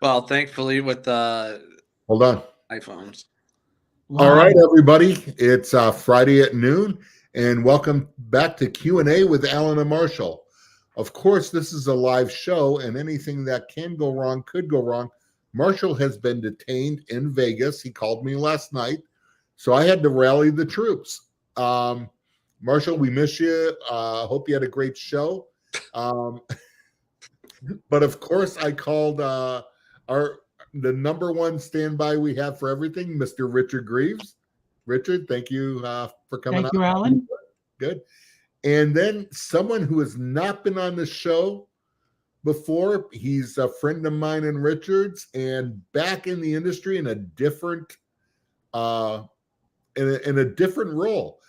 Well, thankfully with Hold on. iPhones. All right, Live. everybody. It's Friday at noon, and welcome back to Q&A with Alan and Marshall. Of course, this is a live show, and anything that can go wrong could go wrong. Marshall has been detained in Vegas. He called me last night, so I had to rally the troops. Marshall, we miss you. Hope you had a great show. Um, but of course, I called the number one standby we have for everything, Mr. Richard Greaves. Richard, thank you for coming Thank on. you, Alan. Good. And then someone who has not been on the show before, he's a friend of mine and Richard's, and back in the industry in a different in a different role.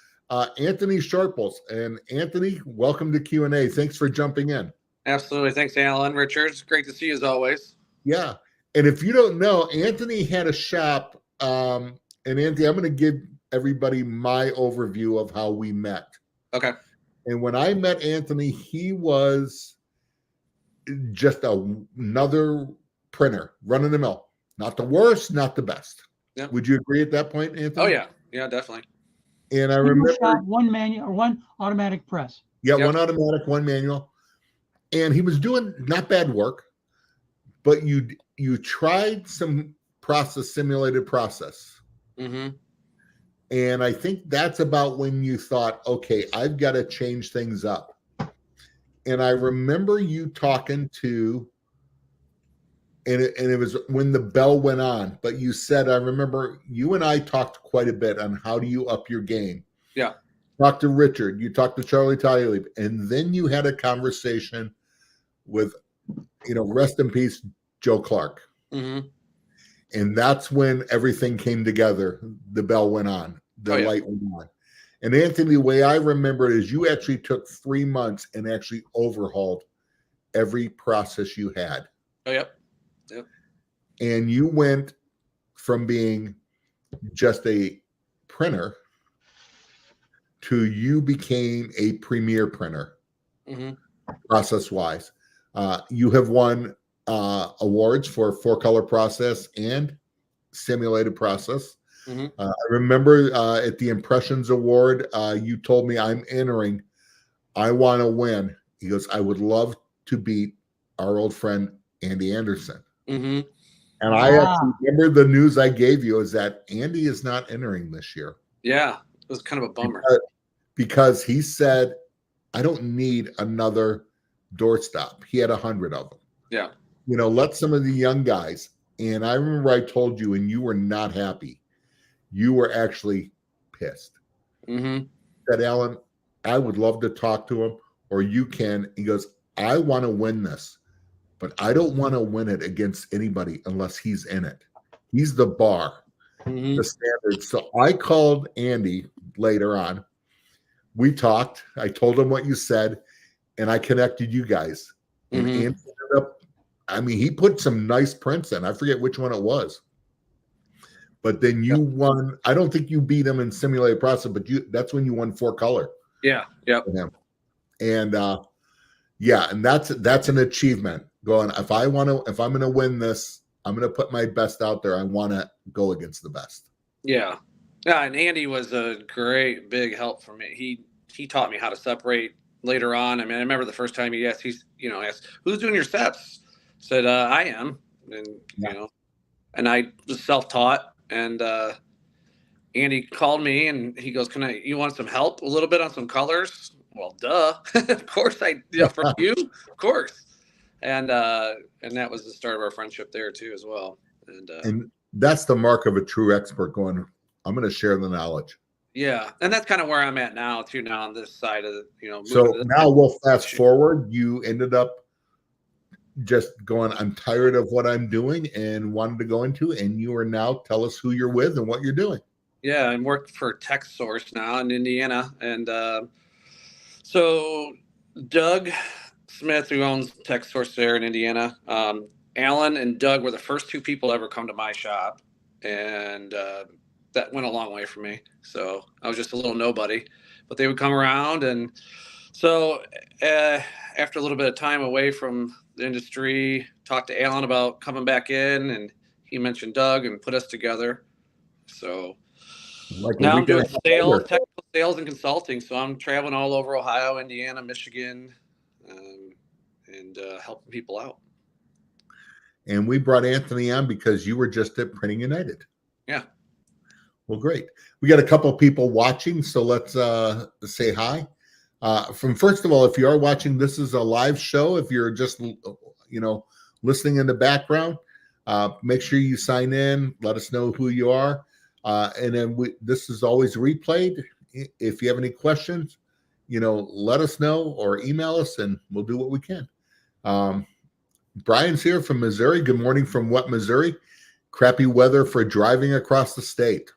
Anthony Sharples. And Anthony, welcome to Q&A. Thanks for jumping in. Absolutely. Thanks, Alan. Richard, it's great to see you as always. Yeah. And if you don't know, Anthony had a shop. And Anthony, I'm going to give everybody my overview of how we met. Okay. And when I met Anthony, he was just another printer, running the mill. Not the worst, not the best. Yeah. Would you agree at that point, Anthony? Oh, yeah. Yeah, definitely. And I remember shop, one manual or one automatic press. Yeah, Yep. one automatic, one manual. And he was doing not bad work, but you tried some simulated process. Mm-hmm. And I think that's about when you thought, okay, I've got to change things up. And I remember you talking to, and it was when the bell went on, but you said, I remember you and I talked quite a bit on how do you up your game. Yeah. Talked to Richard, you talked to Charlie Talib, and then you had a conversation with, rest in peace, Joe Clark. Mm-hmm. And that's when everything came together. The bell went on, the light went on. And Anthony, the way I remember it is you actually took 3 months and actually overhauled every process you had. Oh, yep. Yep. And you went from being just a printer to you became a premier printer, mm-hmm. process-wise. You have won awards for 4-color process and simulated process. Mm-hmm. I remember at the Impressions Award, you told me, I'm entering. I want to win. He goes, I would love to beat our old friend Andy Anderson. Mm-hmm. And I actually remember the news I gave you is that Andy is not entering this year. Yeah, it was kind of a bummer. Because he said, I don't need another doorstop. He had 100 of them. Yeah. Let some of the young guys. And I remember I told you, and you were not happy. You were actually pissed. Mm-hmm. Said, Alan, I would love to talk to him, or you can. He goes, I want to win this, but I don't want to win it against anybody unless he's in it. He's the bar, the standard. So I called Andy later on. We talked. I told him what you said, and I connected you guys. And Andy ended up, he put some nice prints in. I forget which one it was. But then you won. I don't think you beat him in simulated process, but that's when you won 4-color. Yeah. Yeah. And and that's an achievement. Going, if I'm going to win this, I'm going to put my best out there. I want to go against the best. Yeah. Yeah, and Andy was a great big help for me. He taught me how to separate later on. I remember the first time he asked, who's doing your steps? Said, I am. And, and I was self-taught. And Andy called me and he goes, you want some help a little bit on some colors? Well, duh. Of course for you, of course. And that was the start of our friendship there too, as well. And that's the mark of a true expert, going, I'm going to share the knowledge. Yeah. And that's kind of where I'm at now too, now on this side of so now we'll fast forward. You ended up just going, I'm tired of what I'm doing, and wanted to go into, and you are now, tell us who you're with and what you're doing. Yeah, I'm working for Tech Source now in Indiana. And so Doug Smith, who owns Tech Source there in Indiana, Alan and Doug were the first 2 people to ever come to my shop. And that went a long way for me. So I was just a little nobody, but they would come around. And so after a little bit of time away from the industry, talked to Alan about coming back in, and he mentioned Doug and put us together. So Like a now I'm week and doing a half sales, later. technical sales, and consulting. So I'm traveling all over Ohio, Indiana, Michigan, and helping people out. And we brought Anthony on because you were just at Printing United. Yeah. Well, great. We got a couple of people watching, so let's say hi. First of all, if you are watching, this is a live show. If you're just listening in the background, make sure you sign in. Let us know who you are, and then this is always replayed. If you have any questions, let us know or email us, and we'll do what we can. Brian's here from Missouri. Good morning from wet Missouri. Crappy weather for driving across the state.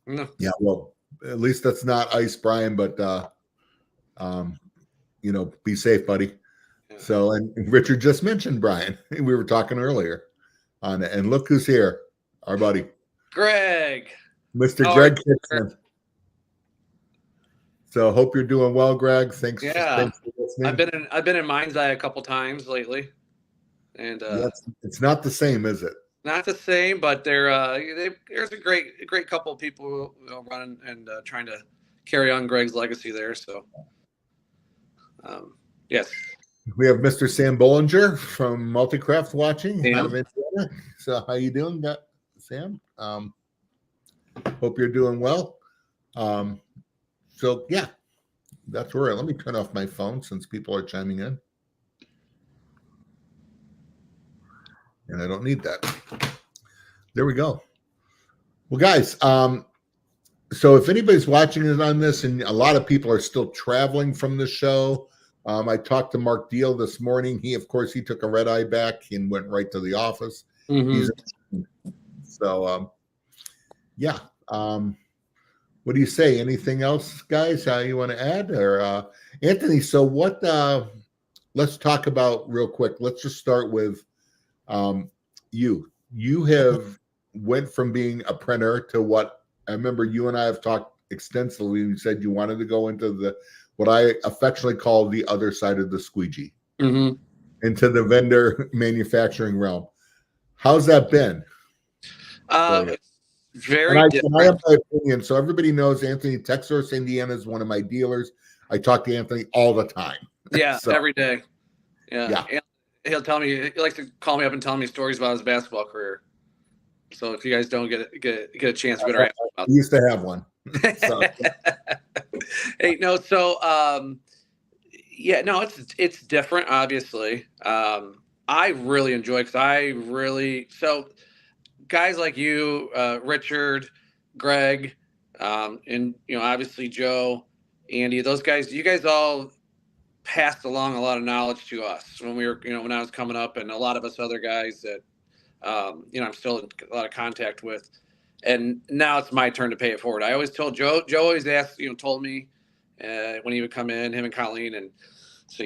No. Yeah, well, at least that's not ice, Brian, but be safe, buddy. Yeah. So, and Richard just mentioned Brian. We were talking earlier on it. And look who's here, our buddy. Greg. Mr. Greg Kitson. So hope you're doing well, Greg. Thanks for listening. I've been in Mind's Eye a couple times lately. And it's not the same, is it? Not the same, but there's a great couple of people running and trying to carry on Greg's legacy there. So, yes. We have Mr. Sam Bollinger from Multicraft watching Yeah. out of Indiana. So how you doing, Sam? Hope you're doing well. So yeah, that's where. Let me turn off my phone since people are chiming in. And I don't need that. There we go. Well, guys, so if anybody's watching it on this, and a lot of people are still traveling from the show, I talked to Mark Deal this morning. He took a red eye back and went right to the office. Mm-hmm. Yeah. What do you say? Anything else, guys? How you want to add? Or Anthony, so what let's talk about real quick. Let's just start with you have went from being a printer to what I remember you and I have talked extensively. You said you wanted to go into what I affectionately call the other side of the squeegee, into the vendor manufacturing realm. How's that been? It's very different. I have my opinion. So everybody knows Anthony, Texas, Indiana is one of my dealers. I talk to Anthony all the time. Yeah, so, every day. Yeah. He'll tell me, he likes to call me up and tell me stories about his basketball career. So if you guys don't get a chance, better ask about I used to have one. So. Hey, no, so it's different, obviously. I really enjoy so guys like you, Richard, Greg, and obviously Joe, Andy, those guys, you guys all passed along a lot of knowledge to us when we were, when I was coming up, and a lot of us other guys that, I'm still in a lot of contact with, and now it's my turn to pay it forward. I always told Joe always asked, told me, when he would come in, him and Colleen. And so,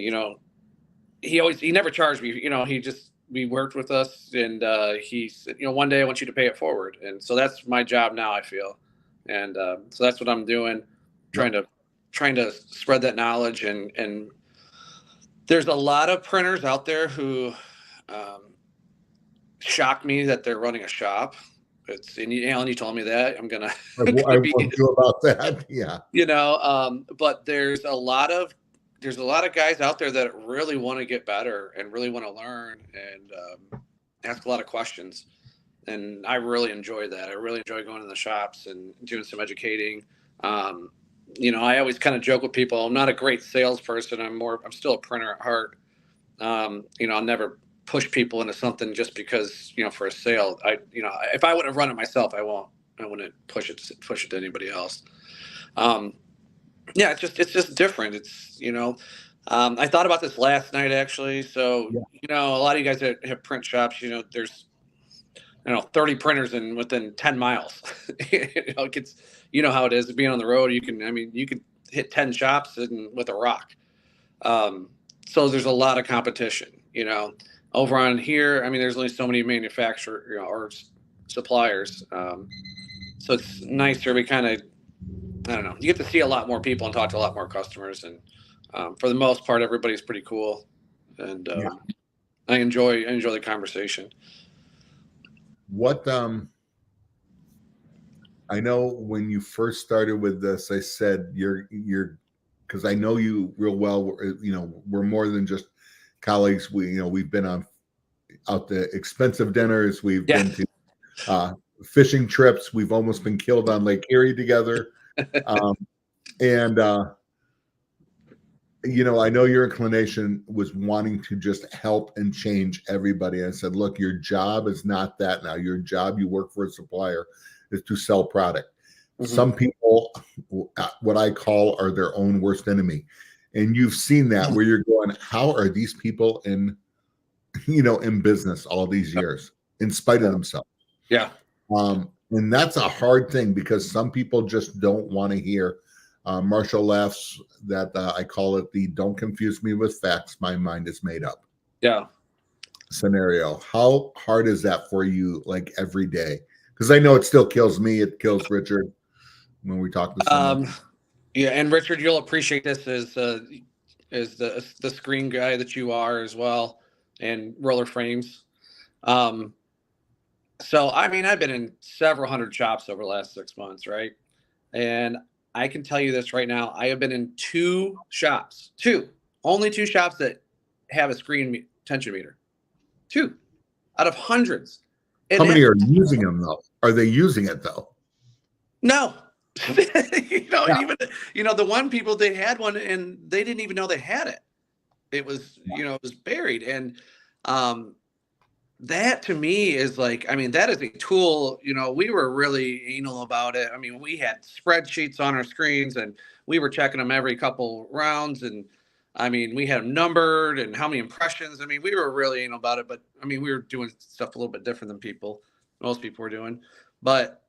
he never charged me, we worked with us, and, he said, one day I want you to pay it forward. And so that's my job now, I feel. And, so that's what I'm doing, trying to spread that knowledge. And there's a lot of printers out there who shock me that they're running a shop. Alan, you told me that. I won't do about that. Yeah. But there's a lot of guys out there that really want to get better and really want to learn and ask a lot of questions. And I really enjoy that. I really enjoy going to the shops and doing some educating. I always kind of joke with people, I'm not a great salesperson. I'm still a printer at heart. I'll never push people into something just because, for a sale. If I wouldn't have run it myself, I wouldn't push it to anybody else. It's just different. It's, I thought about this last night, actually. So, a lot of you guys that have print shops, there's, 30 printers within 10 miles. It gets, how it is being on the road. You could hit 10 shops with a rock. So there's a lot of competition, over on here. There's only so many manufacturers, or suppliers. So it's nicer. We kind of, I don't know, you get to see a lot more people and talk to a lot more customers. And for the most part, everybody's pretty cool. And I enjoy the conversation. What I know when you first started with this, I said you're because I know you real well. You know, we're more than just colleagues. We've been on out to expensive dinners. We've Yeah. been to fishing trips. We've almost been killed on Lake Erie together. And I know your inclination was wanting to just help and change everybody. I said, look, your job is not that now. Your job, you work for a supplier, is to sell product. Mm-hmm. Some people, what I call, are their own worst enemy. And you've seen that where you're going, how are these people in business all these years in spite of themselves? Yeah. And that's a hard thing because some people just don't want to hear. Marshall laughs that I call it the "don't confuse me with facts, my mind is made up" scenario. How hard is that for you, like every day? Because I know it still kills me. It kills Richard when we talk to someone. Yeah, and Richard, you'll appreciate this as the screen guy that you are as well, and roller frames. So I mean, I've been in several hundred shops over the last 6 months, right? And I can tell you this right now. I have been in only two shops that have a screen tension meter. 2 out of hundreds. How many are using them though? Are they using it though? No. Even the one people, they had one and they didn't even know they had it. It was, it was buried. And that to me is like, I mean, that is a tool. We were really anal about it. I mean, we had spreadsheets on our screens and we were checking them every couple rounds. And I mean, we had them numbered and how many impressions. I mean, we were really anal about it, but I mean, we were doing stuff a little bit different than most people were doing. But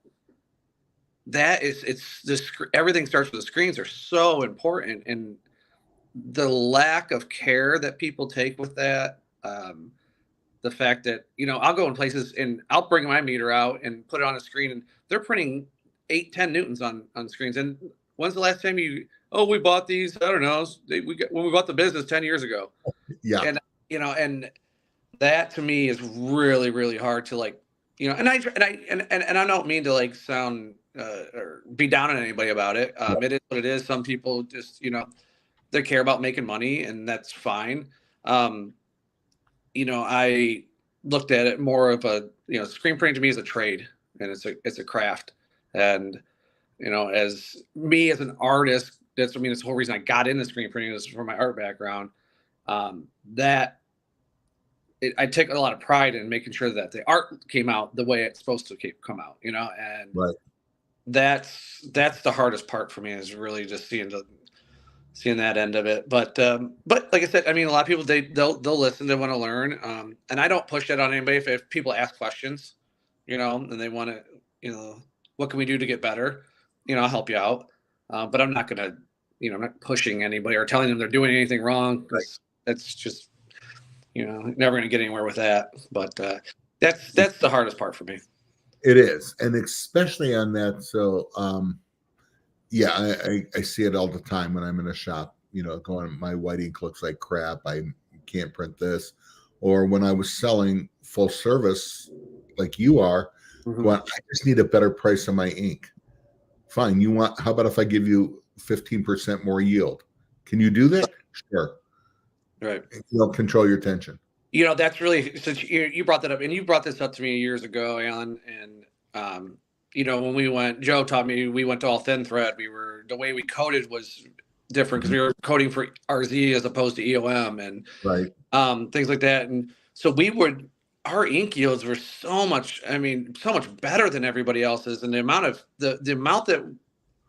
everything starts with the screens are so important, and the lack of care that people take with that. The fact that, I'll go in places and I'll bring my meter out and put it on a screen and they're printing 8-10 newtons on screens. And when's the last time we bought these? I don't know. When we bought the business 10 years ago. Yeah. And, and that to me is really, really hard to and I don't mean to sound or be down on anybody about it. It is what it is. Some people just, they care about making money and that's fine. I looked at it more of a, screen printing to me is a trade and it's a craft. And, as me as an artist, it's the whole reason I got into screen printing is from my art background. I take a lot of pride in making sure that the art came out the way it's supposed to come out, and right. That's the hardest part for me is really just seeing that end of it. But like I said, I mean, a lot of people, they'll listen, they want to learn. And I don't push that on anybody. If people ask questions, and they want to, what can we do to get better? I'll help you out. But I'm not going to, I'm not pushing anybody or telling them they're doing anything wrong. Because that's just, never going to get anywhere with that. But that's the hardest part for me. It is. And especially on that. So, yeah, I see it all the time when I'm in a shop, going, my white ink looks like crap. I can't print this. Or when I was selling full service like you are, I just need a better price on my ink. Fine. How about if I give you 15% more yield? Can you do that? Sure. Right. Control your tension. That's really, since you brought that up, and you brought this up to me years ago, Alan, and, when Joe taught me, we went to all thin thread. The way we coded was different because we were coding for RZ as opposed to EOM and things like that. And so our ink yields were so much better than everybody else's. And the amount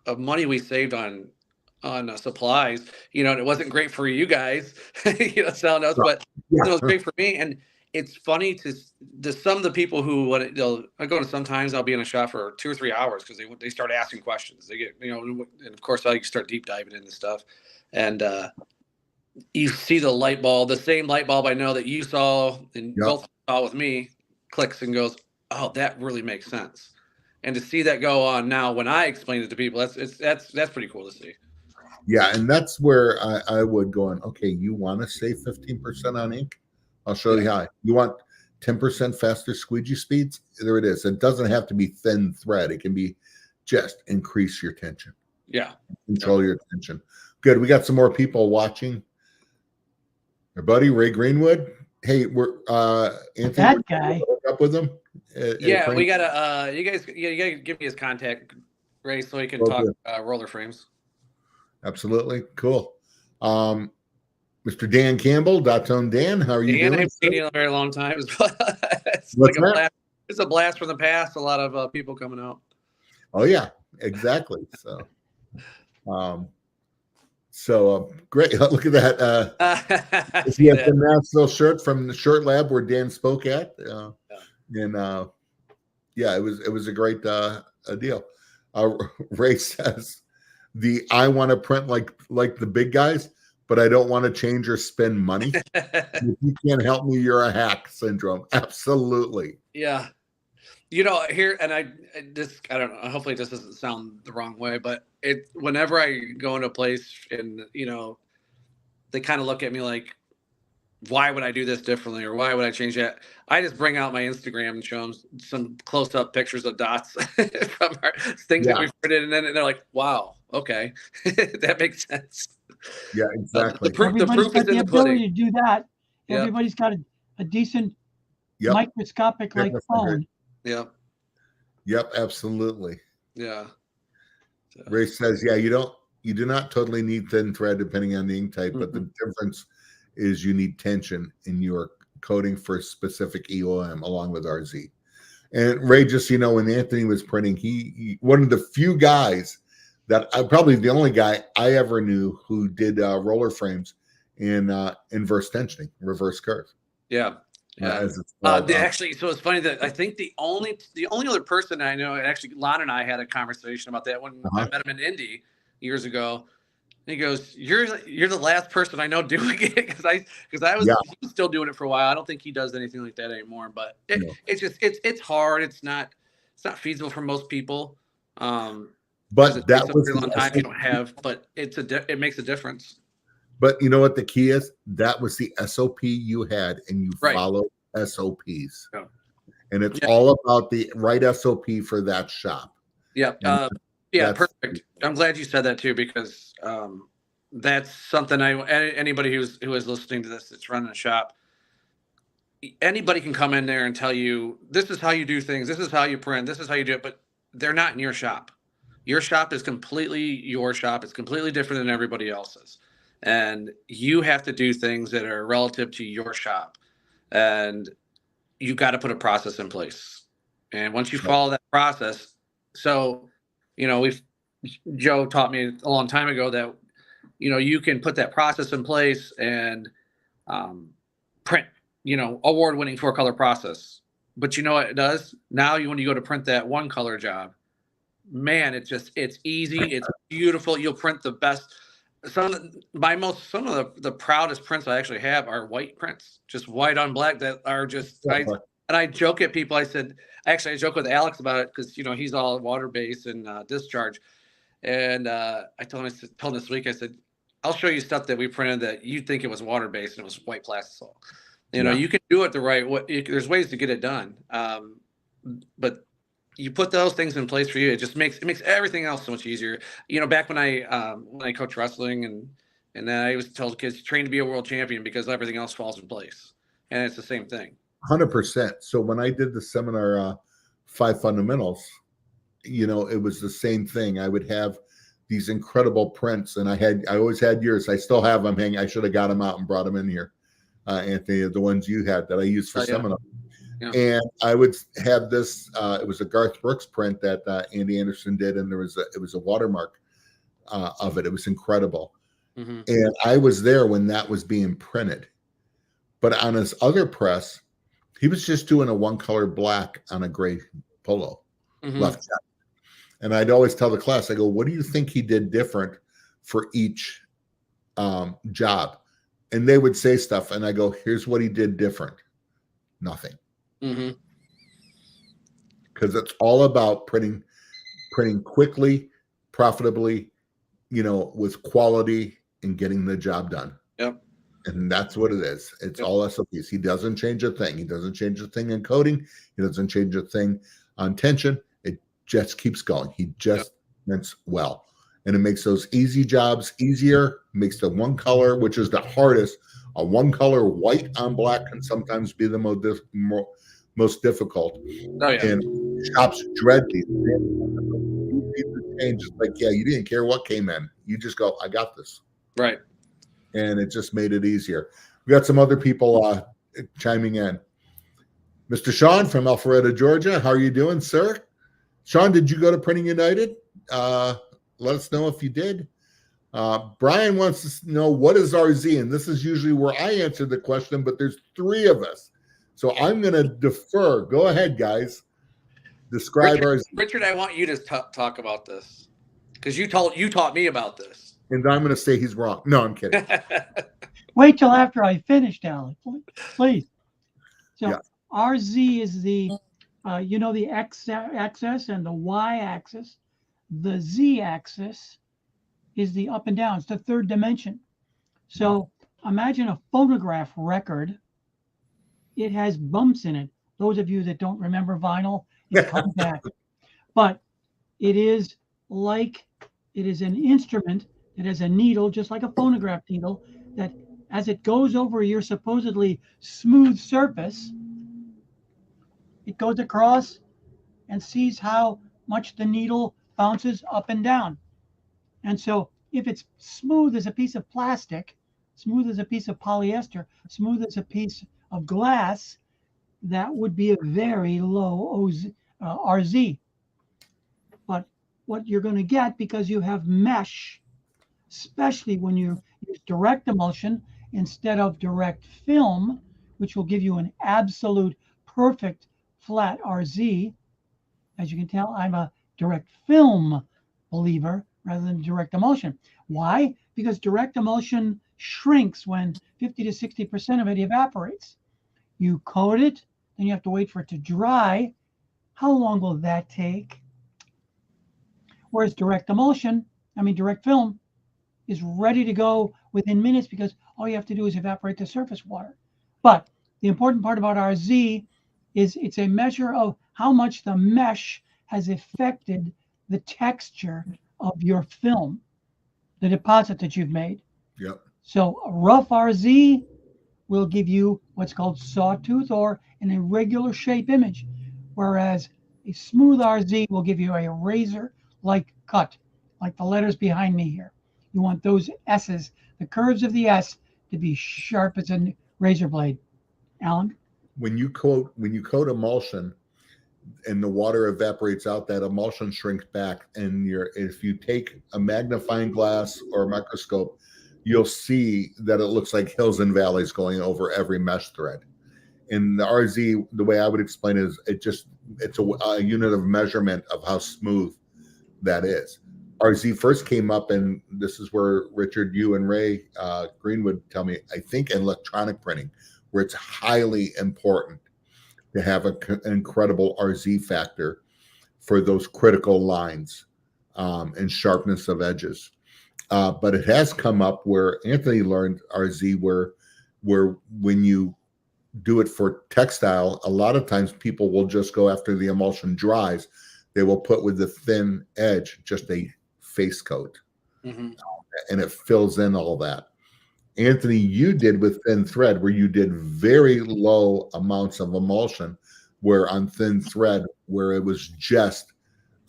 of money we saved on supplies, and it wasn't great for you guys, selling us, but it was great for me. And it's funny to some of the people who I go to, sometimes I'll be in a shop for 2 or 3 hours because they start asking questions. They get, and of course I start deep diving into stuff, and you see the same light bulb I know that you saw and both saw with me, clicks and goes, oh, that really makes sense. And to see that go on now when I explain it to people, that's pretty cool to see. Yeah, and that's where I would go on, okay, you want to save 15% on ink? I'll show you how. You want 10% faster squeegee speeds? There it is. It doesn't have to be thin thread. It can be just increase your tension. Yeah. Control your tension. Good. We got some more people watching. Our buddy Ray Greenwood. Hey, we're Anthony. That guy. Up with him. Yeah, we gotta. You guys, you gotta give me his contact, Ray, so he can talk roller frames. Absolutely, cool. Mr. Dan Campbell, Dotone Dan, how are you doing? I haven't seen you in a very long time. It's What's like a that? blast. It's a blast from the past. A lot of people coming out. Oh yeah, exactly. So, great. Look at that. He has the Nashville shirt from the Shirt Lab where Dan spoke at, and yeah, it was a great deal. Ray says, I want to print like the big guys, but I don't want to change or spend money. If you can't help me, you're a hack syndrome. Absolutely. Yeah. You know, here, and I don't know, hopefully this doesn't sound the wrong way, but whenever I go into a place and, you know, they kind of look at me like, why would I do this differently? Or why would I change that? I just bring out my Instagram and show them some close up pictures of dots from our things that we've printed. And then they're like, wow, okay, that makes sense. Yeah, exactly. The proof is in the pudding. To do that. Yep. Everybody's got a decent microscopic like phone. Yep. Yep, absolutely. Yeah. Ray says, yeah, you do not totally need thin thread depending on the ink type, but the difference is you need tension in your coating for specific EOM along with RZ. And Ray, just so you know, when Anthony was printing, he one of the few guys that probably the only guy I ever knew who did roller frames in inverse tensioning, reverse curve. Yeah. Yeah. Actually, so it's funny that I think the only other person I know, and actually Lon and I had a conversation about that when I met him in Indy years ago. And he goes, "You're the last person I know doing it," because I was he was still doing it for a while. I don't think he does anything like that anymore. But it's just it's hard. It's not feasible for most people. But that was a long time you don't have. But it makes a difference. But you know what the key is? That was the SOP you had, and you followed SOPs. Yeah. And it's all about the right SOP for that shop. Yeah. Yeah, perfect. I'm glad you said that too, because that's something anybody who is listening to this that's running a shop, anybody can come in there and tell you, this is how you do things, this is how you print, this is how you do it, but they're not in your shop. Your shop is completely your shop. It's completely different than everybody else's. And you have to do things that are relative to your shop. And you got to put a process in place. And once you follow that process, so, you know, Joe taught me a long time ago that, you know, you can put that process in place and print, you know, award-winning 4-color process. But you know what it does? Now when you go to print that 1-color job, man, it's easy. It's beautiful. You'll print the best. Some of the proudest prints I actually have are white prints, just white on black that are just, and I joke at people. I joke with Alex about it because, you know, he's all water-based and discharge. And I told him this week, I said, I'll show you stuff that we printed that you think it was water-based and it was white plastisol. You know, you can do it the right way. There's ways to get it done. But you put those things in place for you, it makes everything else so much easier. You know, back when I coached wrestling and then I always told kids, train to be a world champion because everything else falls in place. And it's the same thing. 100%. So when I did the seminar, 5 Fundamentals, you know, it was the same thing. I would have these incredible prints, and I always had yours. I still have them hanging. I should have got them out and brought them in here, Anthony, the ones you had that I used for seminar. Yeah. And I would have this. It was a Garth Brooks print that Andy Anderson did, and it was a watermark of it. It was incredible. Mm-hmm. And I was there when that was being printed. But on his other press, he was just doing a 1-color black on a gray polo, left jacket. And I'd always tell the class, I go, what do you think he did different for each job? And they would say stuff, and I go, here's what he did different. Nothing. Because it's all about printing quickly, profitably, you know, with quality and getting the job done. Yep. And that's what it is. It's all SOPs. He doesn't change a thing. He doesn't change a thing in coding. He doesn't change a thing on tension. It just keeps going. He just meant well. And it makes those easy jobs easier, makes the one color, which is the hardest, a one color white on black can sometimes be the most difficult. Oh, yeah. And shops dread these changes. Like, yeah, you didn't care what came in. You just go, I got this. Right. And it just made it easier. We got some other people chiming in. Mr. Sean from Alpharetta, Georgia. How are you doing, sir? Sean, did you go to Printing United? Let us know if you did. Brian wants to know, what is RZ? And this is usually where I answer the question, but there's three of us. So I'm going to defer. Go ahead, guys. Describe RZ. Richard, I want you to talk about this because you taught me about this. And I'm going to say he's wrong. No, I'm kidding. Wait till after I finished, Alan, please. So RZ is the, the x-axis and the y-axis. The z-axis is the up and down. It's the third dimension. So imagine a phonograph record. It has bumps in it. Those of you that don't remember vinyl, it's compact. But it is an instrument that has a needle, just like a phonograph needle, that as it goes over your supposedly smooth surface, it goes across and sees how much the needle bounces up and down. And so if it's smooth as a piece of plastic, smooth as a piece of polyester, smooth as a piece of glass, that would be a very low RZ. But what you're going to get, because you have mesh, especially when you use direct emulsion instead of direct film, which will give you an absolute perfect flat RZ. As you can tell, I'm a direct film believer rather than direct emulsion. Why? Because direct emulsion shrinks when 50 to 60% of it evaporates. You coat it, then you have to wait for it to dry. How long will that take? Whereas direct film is ready to go within minutes because all you have to do is evaporate the surface water. But the important part about RZ is it's a measure of how much the mesh has affected the texture of your film, the deposit that you've made. Yep. So a rough RZ will give you what's called sawtooth or an irregular shape image, whereas a smooth RZ will give you a razor-like cut, like the letters behind me here. You want those S's, the curves of the S, to be sharp as a razor blade. Alan? When you coat emulsion and the water evaporates out, that emulsion shrinks back. And if you take a magnifying glass or a microscope, you'll see that it looks like hills and valleys going over every mesh thread. In the RZ, the way I would explain it is it's a unit of measurement of how smooth that is. RZ first came up, and this is where Richard, you and Ray Greenwood tell me, I think in electronic printing, where it's highly important to have an incredible RZ factor for those critical lines and sharpness of edges. But it has come up where Anthony learned RZ, where when you do it for textile, a lot of times people will just go after the emulsion dries. They will put with the thin edge just a face coat, and it fills in all that. Anthony, you did with thin thread, where you did very low amounts of emulsion, where on thin thread, where it was just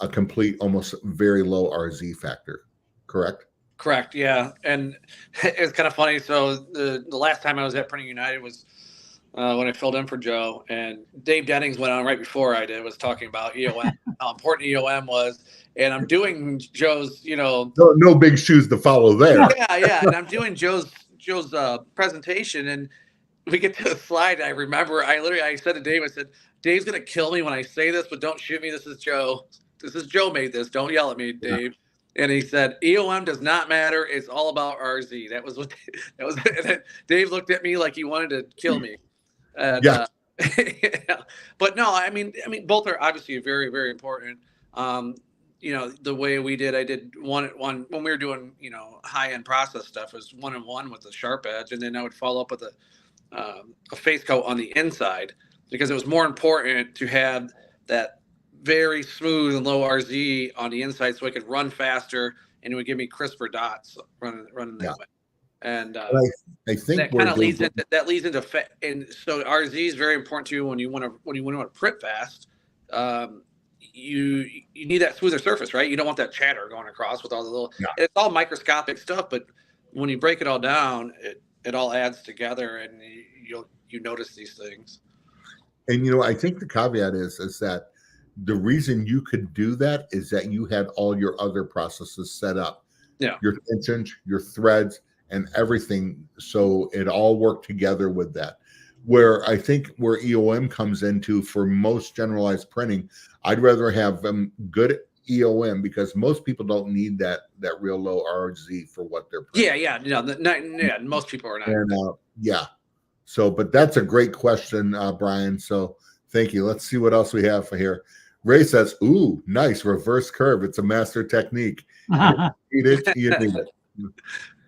a complete, almost very low RZ factor. Correct? Correct. Yeah. And it's kind of funny. So the last time I was at Printing United was when I filled in for Joe, and Dave Dennings went on right before I did, was talking about EOM, how important EOM was. And I'm doing Joe's, no big shoes to follow there. Yeah. And I'm doing Joe's presentation, and we get to the slide. I remember I said to Dave, I said, Dave's going to kill me when I say this, but don't shoot me. This is Joe. Joe made this. Don't yell at me, Dave. Yeah. And he said, EOM does not matter. It's all about RZ. That was Dave looked at me like he wanted to kill me. And, yeah. But no, I mean, both are obviously very, very important. the way we did, I did one when we were doing, high end process stuff, was 1-on-1 with a sharp edge, and then I would follow up with a face coat on the inside, because it was more important to have that very smooth and low RZ on the inside so I could run faster, and it would give me crisper dots running that way. And I think that kind of leads into and so RZ is very important to you when you want to print fast. You need that smoother surface, right? You don't want that chatter going across with all the little. Yeah. It's all microscopic stuff, but when you break it all down, it all adds together, and you notice these things. And I think the caveat is that the reason you could do that is that you had all your other processes set up. Yeah. Your tensions, your threads, and everything, so it all worked together with that. Where I think where EOM comes into for most generalized printing, I'd rather have good EOM, because most people don't need that real low RZ for what they're printing. Yeah, most people are not. And, so, but that's a great question, Brian. So thank you. Let's see what else we have for here. Ray says, "Ooh, nice reverse curve. It's a master technique. You need it."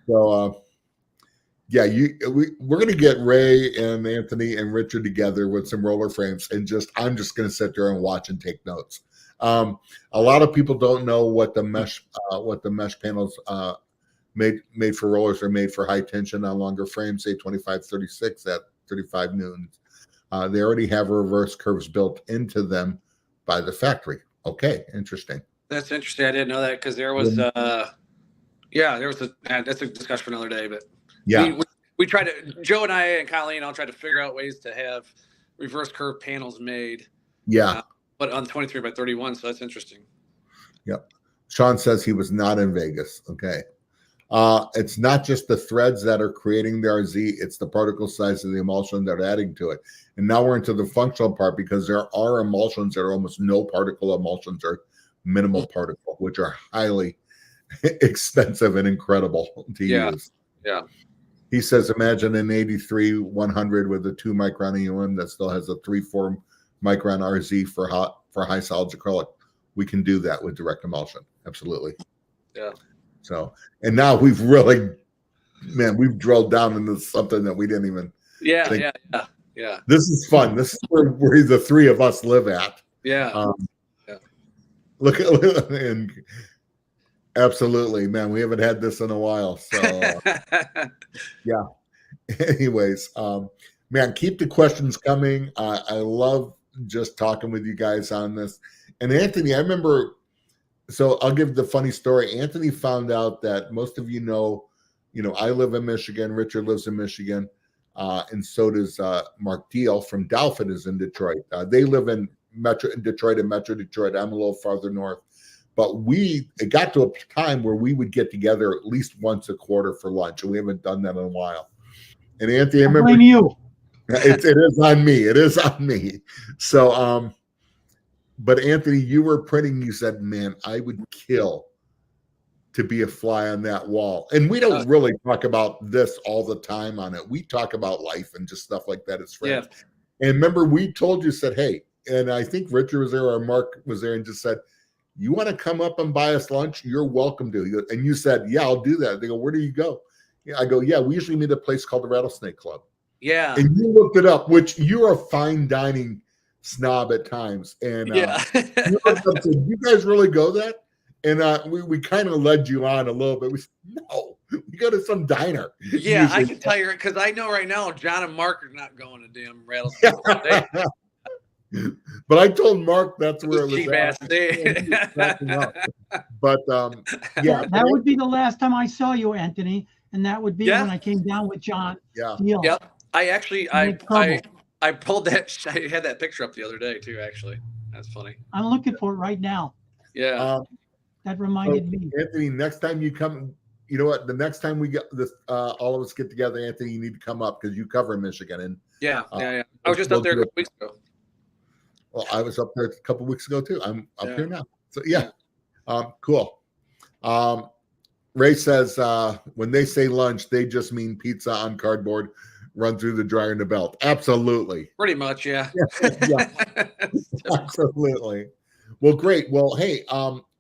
So, we're going to get Ray and Anthony and Richard together with some roller frames, and I'm just going to sit there and watch and take notes. A lot of people don't know what the mesh panels made for rollers are made for high tension on longer frames, say 25-36 at 35 newtons. They already have reverse curves built into them by the factory. Okay, interesting. That's interesting. I didn't know that, because there was that's a discussion for another day. But we try to, Joe and I and Colleen all try to figure out ways to have reverse curve panels made. Yeah. But on 23-31, so that's interesting. Yep. Sean says he was not in Vegas. Okay. It's not just the threads that are creating the RZ, it's the particle size of the emulsion that are adding to it. And now we're into the functional part, because there are emulsions that are almost no particle emulsions, or minimal particle, which are highly expensive and incredible to use. Yeah. He says, imagine an 83-100 with a 2 micron EOM that still has a 3-4 micron RZ for high solids acrylic. We can do that with direct emulsion. Absolutely. Yeah. So, and now we've really, we've drilled down into something that we didn't even think. Yeah. This is fun. This is where the three of us live at. Yeah. Look at, and absolutely, man, we haven't had this in a while. So, yeah. Anyways, man, keep the questions coming. I love just talking with you guys on this. And Anthony, I remember, so I'll give the funny story. Anthony found out that most of I live in Michigan, Richard lives in Michigan, and so does Mark Deal from Dalford is in Detroit. They live in Detroit and Metro Detroit. I'm a little farther north. But it got to a time where we would get together at least once a quarter for lunch, and we haven't done that in a while. And Anthony, I remember, blame you. It is on me. It is on me. So, but Anthony, you were printing. You said, "Man, I would kill to be a fly on that wall." And we don't really talk about this all the time on it. We talk about life and just stuff like that as friends. Yeah. And remember, we told you, said, "Hey," and I think Richard was there or Mark was there, and just said, "You want to come up and buy us lunch? You're welcome to." And you said, "Yeah, I'll do that." They go, "Where do you go?" I go, "Yeah, we usually meet at a place called the Rattlesnake Club." Yeah. And you looked it up, which you're a fine dining snob at times. And you looked up, said, "You guys really go that?" And we kind of led you on a little bit. We said, "No, we go to some diner." Yeah, usually. I can tell you, because I know right now John and Mark are not going to damn Rattlesnake. But I told Mark that's where it was at. But that would be the last time I saw you, Anthony, and that would be when I came down with John. Yeah. Yep. I actually I pulled that. I had that picture up the other day too. Actually, that's funny. I'm looking for it right now. Yeah. That reminded me. Anthony, next time you come, you know what? The next time we get this, all of us get together, Anthony, you need to come up because you cover Michigan. And yeah. I was just up there a couple weeks ago. Well, I was up there a couple weeks ago too. I'm up here now. So yeah. Cool. Ray says when they say lunch, they just mean pizza on cardboard, run through the dryer in the belt. Absolutely. Pretty much, yeah. Yeah. Absolutely. Well, great. Well, hey,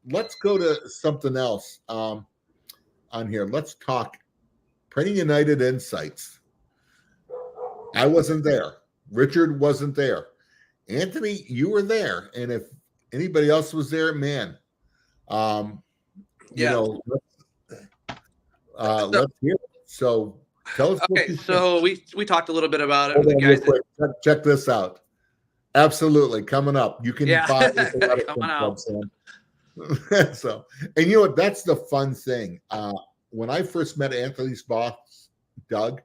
let's go to something else on here. Let's talk Printing United Insights. I wasn't there. Richard wasn't there. Anthony, you were there. And if anybody else was there, man, you know, let's hear it. So tell us. Okay, so we talked a little bit about it. Hold With on the guys real quick. Check this out. Absolutely, coming up. You can buy it coming out. So, and you know what? That's the fun thing. When I first met Anthony's boss, Doug,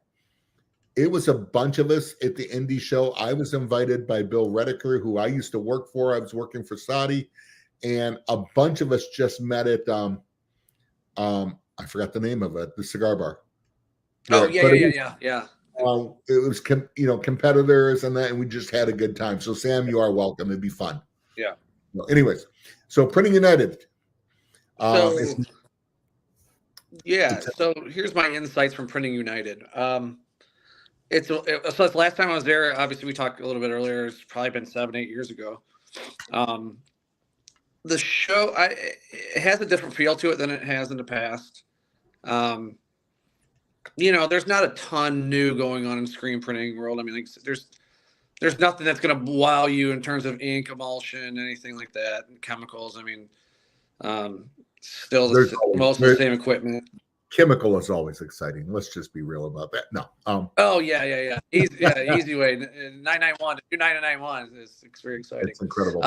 it was a bunch of us at the indie show. I was invited by Bill Rediker, who I used to work for. I was working for Saudi, and a bunch of us just met at I forgot the name of it, the cigar bar. Oh yeah. It was competitors and that, and we just had a good time. So Sam, you are welcome. It'd be fun. Yeah. Anyways, so Printing United. So here's my insights from Printing United. So it's the last time I was there. Obviously, we talked a little bit earlier. It's probably been 7-8 years ago. The show it has a different feel to it than it has in the past. There's not a ton new going on in screen printing world. I mean, like, there's nothing that's going to wow you in terms of ink, emulsion, anything like that, and chemicals. I mean, still most of the same equipment. Chemical is always exciting. Let's just be real about that. No. Oh yeah. Easy way. 991 to do 991 is very exciting. It's incredible.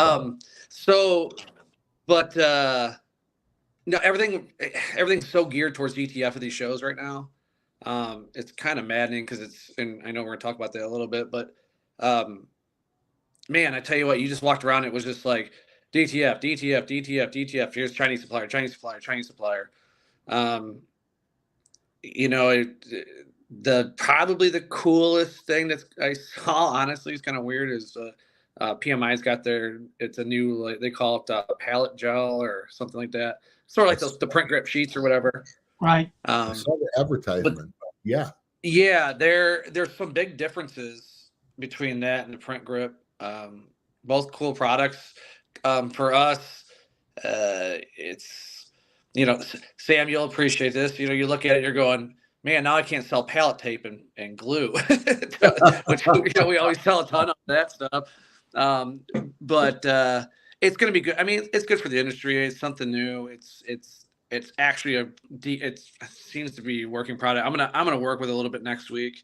Everything's so geared towards DTF of these shows right now. It's kind of maddening because and I know we're gonna talk about that a little bit, but man, I tell you what, you just walked around, it was just like DTF. Here's Chinese supplier. Probably the coolest thing that I saw, honestly, is kind of weird, is PMI's got it's a new, they call it palette gel or something like that. Sort of like the print grip sheets or whatever. Right. I saw the advertisement. Yeah. Yeah, there's some big differences between that and the print grip. Both cool products. For us, it's, Sam, you'll appreciate this. You look at it, you're going, man, now I can't sell palette tape and glue, which we always sell a ton of that stuff. But it's going to be good. I mean, it's good for the industry. It's something new. It's actually it seems to be a working product. I'm gonna work with it a little bit next week.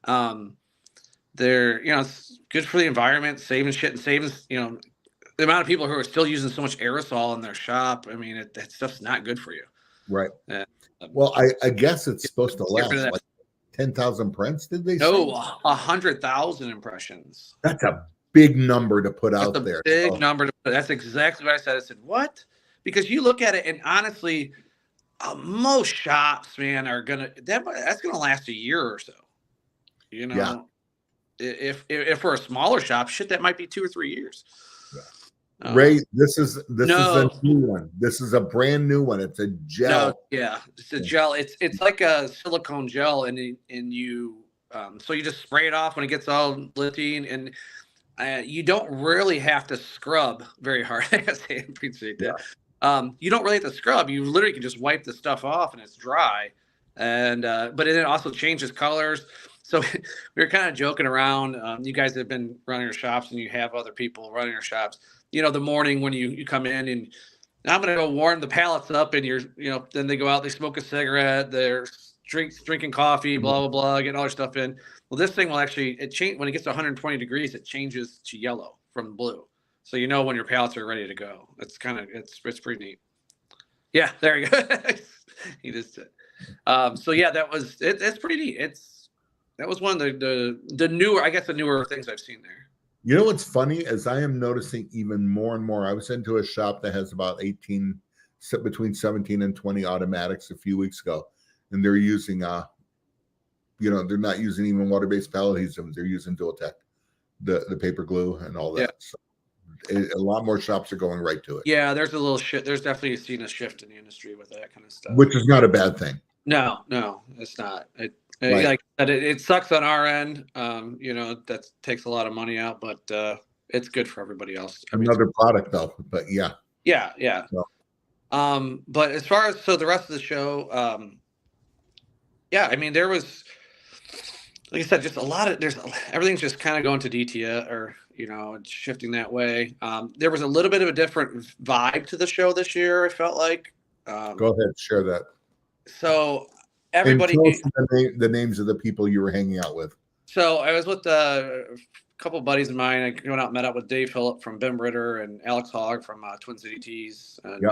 It's good for the environment, saving shit and saving, the amount of people who are still using so much aerosol in their shop. I mean, that stuff's not good for you. Right. Well, I guess it's supposed to last like 10,000 prints. Did they say? No, 100,000 impressions. That's a big number to put out there. Big number. That's exactly what I said. I said, what? Because you look at it, and honestly, most shops, man, that's gonna last a year or so. Yeah. If we're a smaller shop, shit, that might be 2 or 3 years. Yeah. Ray, this is a new one. This is a brand new one. It's a gel. No, yeah, it's a gel. It's like a silicone gel, and you so you just spray it off when it gets all litty, and you don't really have to scrub very hard. I appreciate that. Yeah. You don't really have to scrub. You literally can just wipe the stuff off, and it's dry. And but it also changes colors. So we were kind of joking around. You guys have been running your shops, and you have other people running your shops. The morning when you come in, and I'm going to go warm the pallets up, and then they go out, they smoke a cigarette, they're drinking coffee, blah, blah, blah, getting all their stuff in. Well, this thing will actually, when it gets to 120 degrees, it changes to yellow from blue. So when your pallets are ready to go. It's it's pretty neat. Yeah, there you go. He just did. So yeah, it's pretty neat. That was one of the newer things I've seen there. You know what's funny, as I am noticing even more and more. I was into a shop that has about between 17 and 20 automatics a few weeks ago, and they're using they're not using even water-based palette adhesive. They're using Dual-Tech, the paper glue and all that. Yeah. So a lot more shops are going right to it. Yeah, there's a little shift. There's definitely seen a shift in the industry with that kind of stuff, which is not a bad thing. No, it's not. Right. Like it sucks on our end. That takes a lot of money out, but it's good for everybody else. Another product though, but yeah. Yeah. So, But as far as the rest of the show, yeah, I mean, there was, like I said, just a lot of everything's just kind of going to DTS, or it's shifting that way. There was a little bit of a different vibe to the show this year. I felt like. Go ahead, share that. So And everybody, tell us the names of the people you were hanging out with. so I was with a couple of buddies of mine. I went out and met up with Dave Phillip from Bim Ritter and Alex Hogg from Twin City Tees, and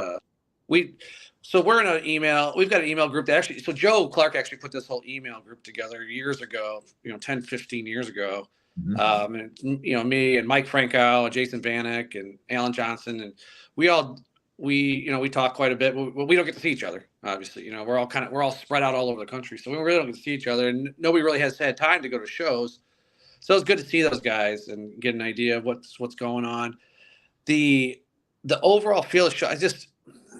we're in an email. We've got an email group that actually. So Joe Clark actually put this whole email group together years ago. 10, 15 years ago. Mm-hmm. And me and Mike Franco, Jason Vanek, and Alan Johnson, and we talk quite a bit. But we don't get to see each other. Obviously, we're all spread out all over the country, so we really don't get to see each other, and nobody really has had time to go to shows. So it's good to see those guys and get an idea of what's going on. The overall feel of the show.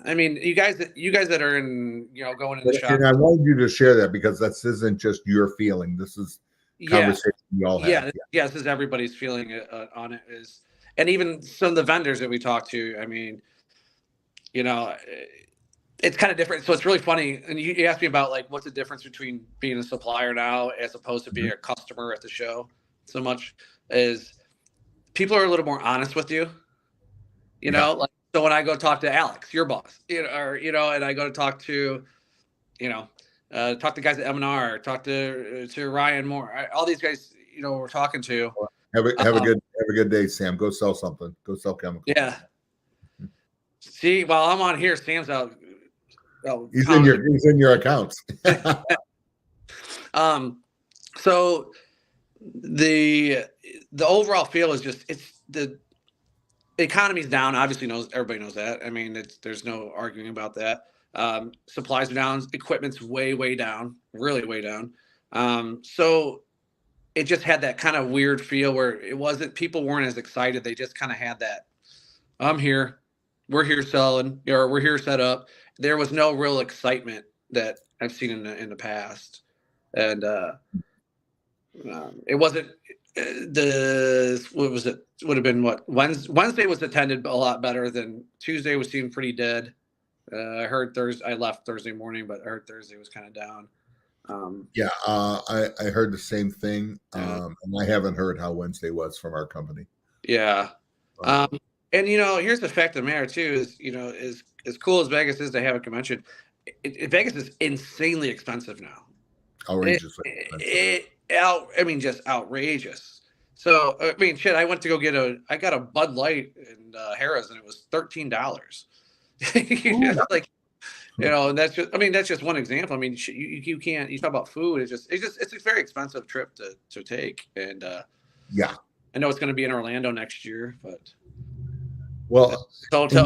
I mean, you guys that are in, going in the shop. And I wanted you to share that because this isn't just your feeling. This is conversation you all have. Yeah, this is everybody's feeling on it. And even some of the vendors that we talk to, I mean, it's kind of different. So it's really funny. And you asked me about, like, what's the difference between being a supplier now as opposed to being a customer at the show so much, is people are a little more honest with you, like, so when I go talk to Alex, your boss, and I go to talk to, talk to guys at M&R, talk to Ryan Moore, all these guys, we're talking to. Have a good day, Sam. Go sell something. Go sell chemicals. Yeah. See, while I'm on here, Sam's out. He's in your accounts. So the overall feel is just, the economy's down. Obviously, everybody knows that. I mean, there's no arguing about that. Supplies are down. Equipment's way down, really way down. So it just had that kind of weird feel where people weren't as excited. They just kind of had that, I'm here, we're here selling, or we're here set up. There was no real excitement that I've seen in the past. And it wasn't what was it? Would have been what? Wednesday was attended a lot better than Tuesday. Was seemed pretty dead. I heard Thursday. I left Thursday morning, but I heard Thursday was kind of down. I heard the same thing, and I haven't heard how Wednesday was from our company. Yeah, and here's the fact of the matter too is as cool as Vegas is to have a convention, Vegas is insanely expensive now. Outrageously expensive. Just outrageous. So I mean, shit. I went to I got a Bud Light in Harrah's, and it was $13. Like, and that's just one example. I mean, you can't. You talk about food. It's a very expensive trip to take. And I know it's going to be in Orlando next year, but. Well, Craig,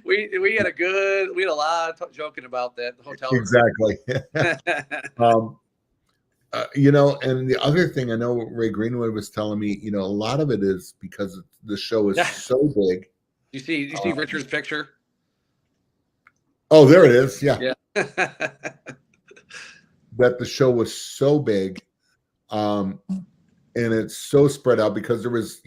we had a lot of joking about that hotel. Exactly. And the other thing I know Ray Greenwood was telling me, a lot of it is because the show is so big. You see Richard's picture? Oh, there it is. Yeah. That the show was so big, and it's so spread out because there was,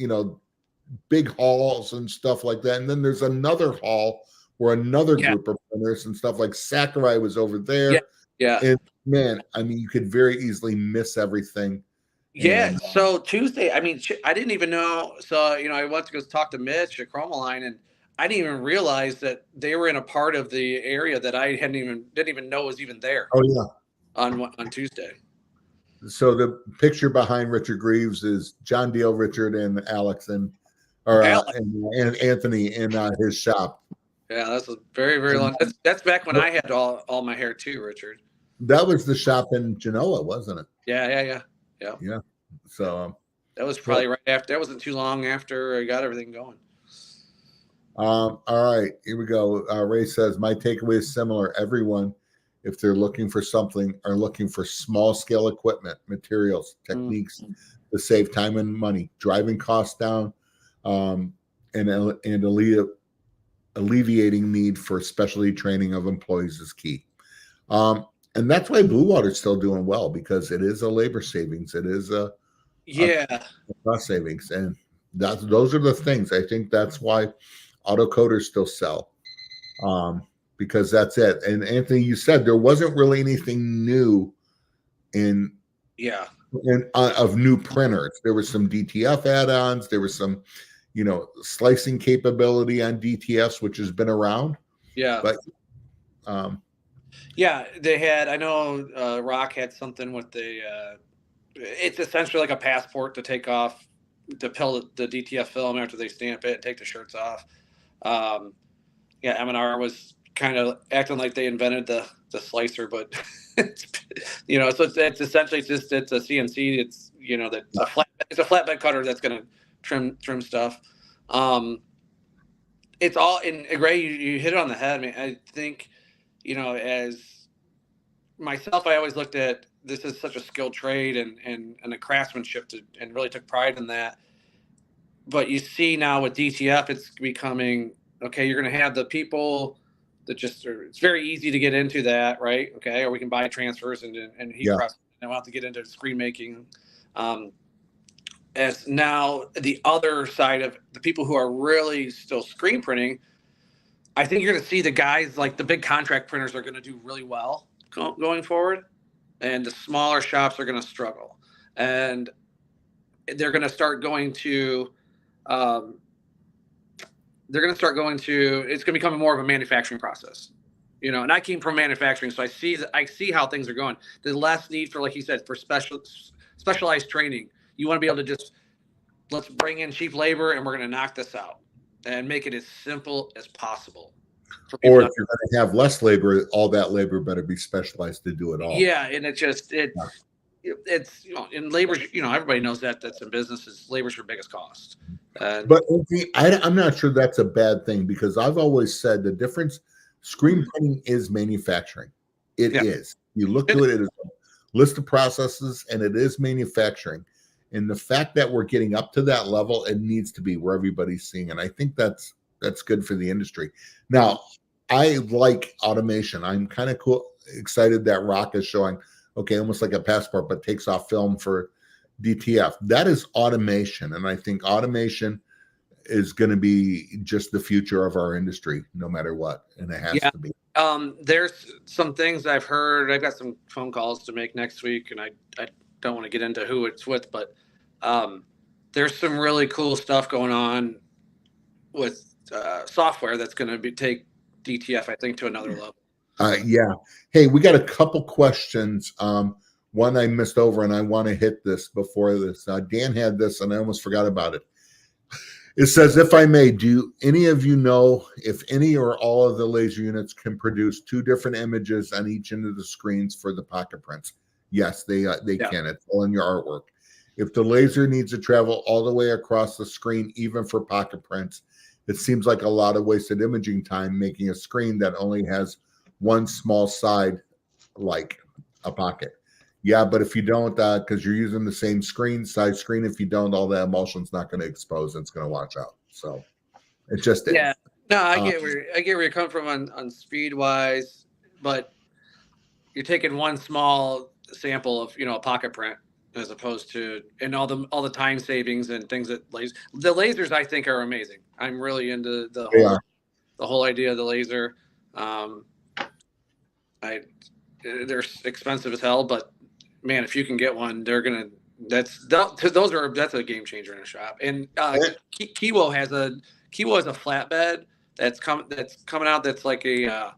big halls and stuff like that. And then there's another hall where another group of runners and stuff like Sakurai was over there. Yeah. And man, I mean, you could very easily miss everything. Yeah. And, so Tuesday, I mean, I didn't even know. So, I went to go talk to Mitch at Chromaline, and I didn't even realize that they were in a part of the area that I didn't even know was even there. Oh yeah. On Tuesday. So the picture behind Richard Greaves is John Deal, Richard, and Alex, and Anthony in his shop. Yeah, that's a very, very long. That's back when I had all my hair too, Richard. That was the shop in Genoa, wasn't it? Yeah. So that was probably right after. That wasn't too long after I got everything going. All right, here we go. Ray says, my takeaway is similar. Everyone, if they're looking for something, are looking for small scale equipment, materials, techniques to save time and money, driving costs down, and alleviating need for specialty training of employees is key. And that's why Blue Water's still doing well, because it is a labor savings. It is a cost savings. And those are the things. I think that's why auto coders still sell. because that's it. And Anthony, you said there wasn't really anything new in of new printers. There was some DTF add-ons. There was some, slicing capability on DTFs, which has been around. Yeah. But they had. I know Rock had something with it's essentially like a passport to take off, to peel the DTF film after they stamp it, take the shirts off. M&R was kind of acting like they invented the slicer, but so it's essentially it's a CNC. It's it's a flatbed cutter that's going to trim stuff. It's all in Gray. You hit it on the head. I mean, I think as myself, I always looked at this as such a skilled trade and a craftsmanship and really took pride in that. But you see now with DTF, it's becoming okay. You're going to have the people that it's very easy to get into that, right? Okay, or we can buy transfers and heat press. And we'll have to get into screen making. As now the other side of the people who are really still screen printing, I think you're going to see the guys like the big contract printers are going to do really well going forward, and the smaller shops are going to struggle, and they're going to start going to. They're going to start going to. It's going to become more of a manufacturing process, And I came from manufacturing, so I see how things are going. There's less need for, like you said, for specialized training. You want to be able to let's bring in cheap labor and we're going to knock this out and make it as simple as possible. Or if you're going to have less labor, all that labor better be specialized to do it all. Yeah, and it's in labor. Everybody knows that's in business. Labor's your biggest cost. But I'm not sure that's a bad thing, because I've always said the difference. Screen printing is manufacturing. It is. You look to it as a list of processes, and it is manufacturing. And the fact that we're getting up to that level, it needs to be where everybody's seeing. And I think that's good for the industry. Now, I like automation. I'm kind of excited that Rock is showing, almost like a passport, but takes off film for DTF. That is automation. And I think automation is going to be just the future of our industry, no matter what. And it has to be. There's some things I've heard. I've got some phone calls to make next week, and I don't want to get into who it's with, but there's some really cool stuff going on with software that's going to take DTF, I think, to another level. Hey, we got a couple questions. One I missed over, and I want to hit this before this. Dan had this, and I almost forgot about it. It says, if I may, do any of you know if any or all of the laser units can produce two different images on each end of the screens for the pocket prints? Yes, they can. It's all in your artwork. If the laser needs to travel all the way across the screen, even for pocket prints, it seems like a lot of wasted imaging time making a screen that only has one small side, like a pocket. Yeah, but if you don't, because you're using the same size screen, if you don't, all that emulsion's not going to expose. It's going to wash out. So it just is. Yeah. No, I get where you're coming from on speed wise, but you're taking one small sample of a pocket print as opposed to all the time savings and things that the lasers I think are amazing. I'm really into the whole idea of the laser. They're expensive as hell, but man, if you can get one, that's a game changer in a shop. And Kiwo has a flatbed that's coming out. That's like a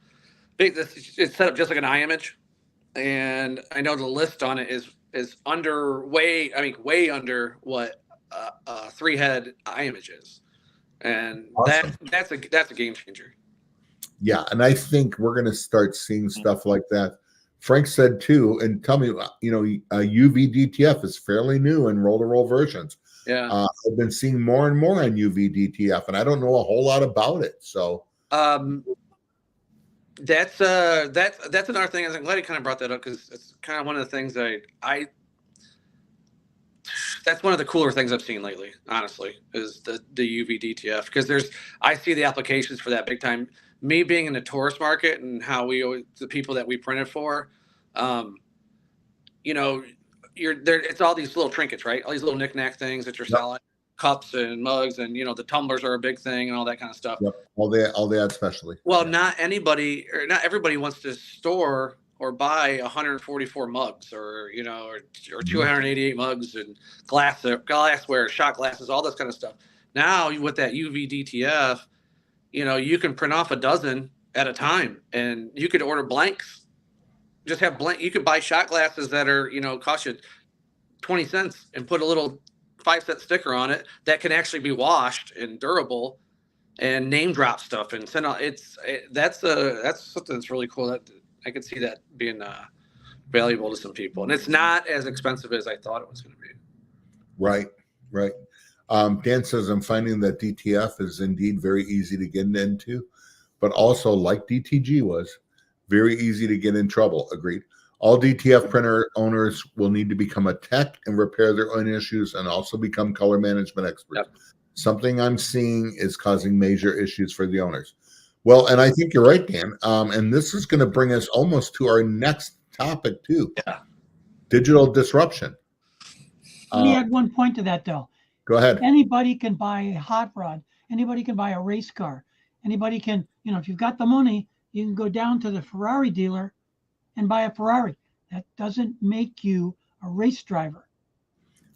big. It's set up just like an eye image, and I know the list on it is way under what a 3-head eye image is, and awesome. that's a game changer. Yeah, and I think we're going to start seeing stuff like that. Frank said too, and tell me, UV DTF is fairly new in roll-to-roll versions. Yeah, I've been seeing more and more on UV DTF, and I don't know a whole lot about it. So, that's another thing. I'm glad you kind of brought that up, because it's kind of one of the things that that's one of the cooler things I've seen lately. Honestly, is the UV DTF, because I see the applications for that big time. Me being in the tourist market and how the people that we printed for, you're there. It's all these little trinkets, right? All these little knickknack things that you're selling. cups and mugs, and the tumblers are a big thing and all that kind of stuff. Yep. All they add specially. Well, Yeah. not anybody or not everybody wants to store or buy 144 mugs or 288 mugs and glassware, shot glasses, all this kind of stuff. Now with that UV DTF, you can print off a dozen at a time, and you could order blanks. Just have blank. You could buy shot glasses that are cost you 20 cents and put a little 5-cent sticker on it that can actually be washed and durable, and name drop stuff and send out. That's something that's really cool. That I could see that being valuable to some people, and it's not as expensive as I thought it was going to be. Right. Dan says, I'm finding that DTF is indeed very easy to get into, but also, like DTG was, very easy to get in trouble. Agreed. All DTF printer owners will need to become a tech and repair their own issues, and also become color management experts. Yep. Something I'm seeing is causing major issues for the owners. Well, and I think you're right, Dan. And this is going to bring us almost to our next topic too. Yeah. Digital disruption. Let me add one point to that, though. Go ahead. Anybody can buy a hot rod. Anybody can buy a race car. Anybody can, if you've got the money, you can go down to the Ferrari dealer and buy a Ferrari. That doesn't make you a race driver.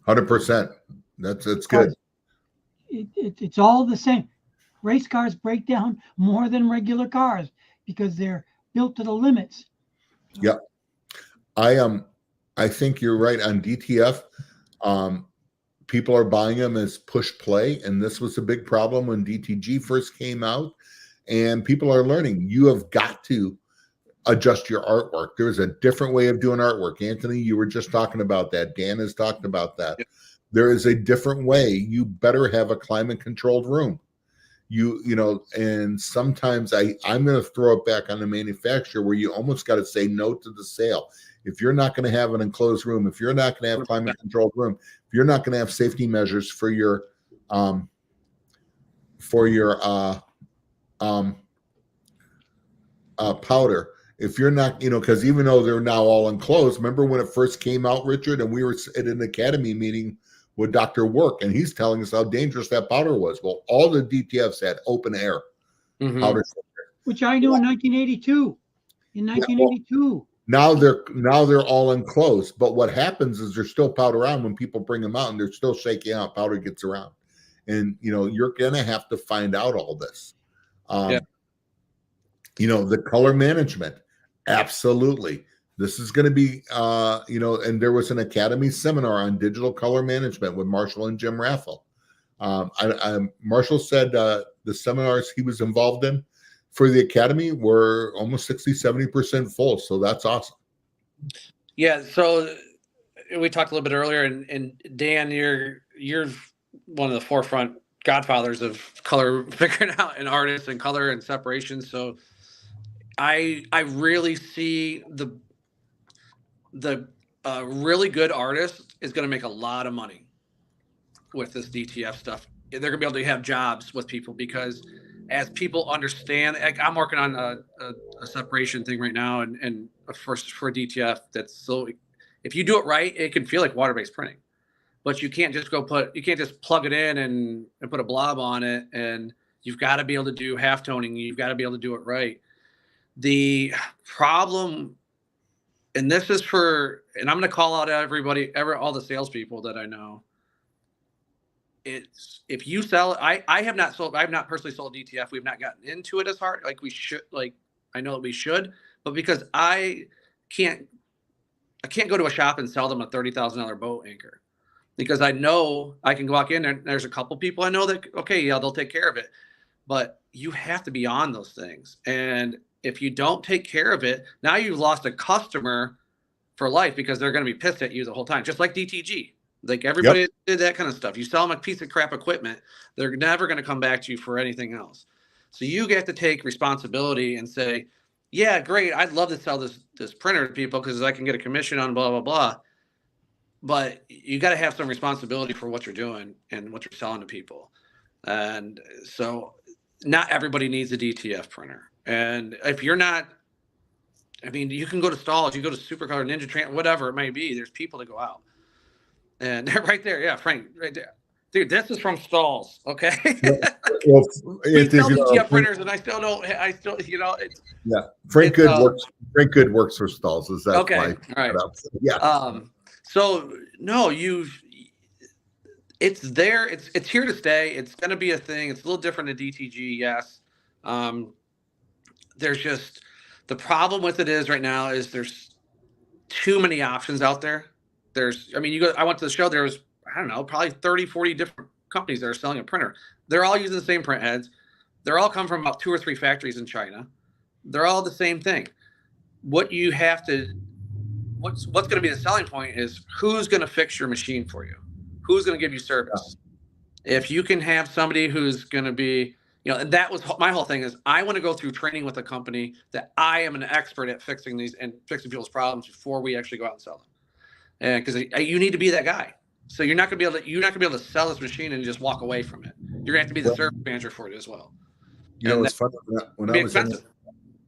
100%. That's good. It's all the same. Race cars break down more than regular cars because they're built to the limits. Yep. I think you're right on DTF. People are buying them as push play, and this was a big problem when DTG first came out. And people are learning. You have got to adjust your artwork. There's a different way of doing artwork. Anthony, you were just talking about that. Dan has talked about that. Yep. There is a different way. You better have a climate controlled room. And sometimes I'm going to throw it back on the manufacturer, where you almost got to say no to the sale. If you're not going to have an enclosed room, if you're not going to have climate controlled room, if you're not going to have safety measures for your powder, if you're not, because even though they're now all enclosed, remember when it first came out, Richard, and we were at an academy meeting with Dr. Work, and he's telling us how dangerous that powder was. Well, all the DTFs had open air powder, which I knew in 1982. In 1982. Now they're all enclosed, but what happens is there's still powder on when people bring them out, and they're still shaking out. Powder gets around, and you're gonna have to find out all this. The color management, absolutely. This is going to be, and there was an academy seminar on digital color management with Marshall and Jim Raffle. Marshall said the seminars he was involved in for the academy were almost 60-70% full. So that's awesome. Yeah. So we talked a little bit earlier, and Dan, you're one of the forefront godfathers of color figuring out, and artists and color and separation. So I really see the really good artist is going to make a lot of money with this DTF stuff. They're going to be able to have jobs with people, because as people understand, I'm working on a separation thing right now, and for DTF, that's so, if you do it right, it can feel like water-based printing, but you can't just plug it in and put a blob on it. And you've got to be able to do half toning. You've got to be able to do it right. The problem, and this is and I'm going to call out all the salespeople that I know. It's, if you sell, I have not personally sold DTF. We've not gotten into it as hard like we should. Like, I know that we should, but because I can't go to a shop and sell them a $30,000 boat anchor, because I know I can walk in there. There's a couple people I know that, okay, yeah, they'll take care of it, but you have to be on those things. And if you don't take care of it, now you've lost a customer for life, because they're going to be pissed at you the whole time, just like DTG. Like everybody did that kind of stuff. You sell them a piece of crap equipment, they're never going to come back to you for anything else. So you get to take responsibility and say, yeah, great, I'd love to sell this printer to people because I can get a commission on blah, blah, blah. But you got to have some responsibility for what you're doing and what you're selling to people. And so not everybody needs a DTF printer. And if you're not, I mean, you can go to Stalls, you go to Supercolor, Ninja Trans, whatever it may be. There's people that go out. And they're right there. Yeah, Frank, right there. Dude, this is from Stalls. Okay. Well, We it is, sell DTF printers, and I still, it's yeah. Frank it's Good works. Frank Good works for Stalls. That's okay. why. All right. Yeah. So no, it's there. It's here to stay. It's going to be a thing. It's a little different than DTG. Yes. There's just the problem with it is right now is there's too many options out there. I mean, I went to the show. There was, I don't know, probably 30, 40 different companies that are selling a printer. They're all using the same print heads. They're all come from about 2 or 3 factories in China. They're all the same thing. What's going to be the selling point is who's going to fix your machine for you? Who's going to give you service? If you can have somebody who's going to be, and that was my whole thing is I want to go through training with a company that I am an expert at fixing these and fixing people's problems before we actually go out and sell them. And because you need to be that guy. So you're not going to be able to sell this machine and just walk away from it. You're going to have to be the service manager for it as well. It's funny when I was in,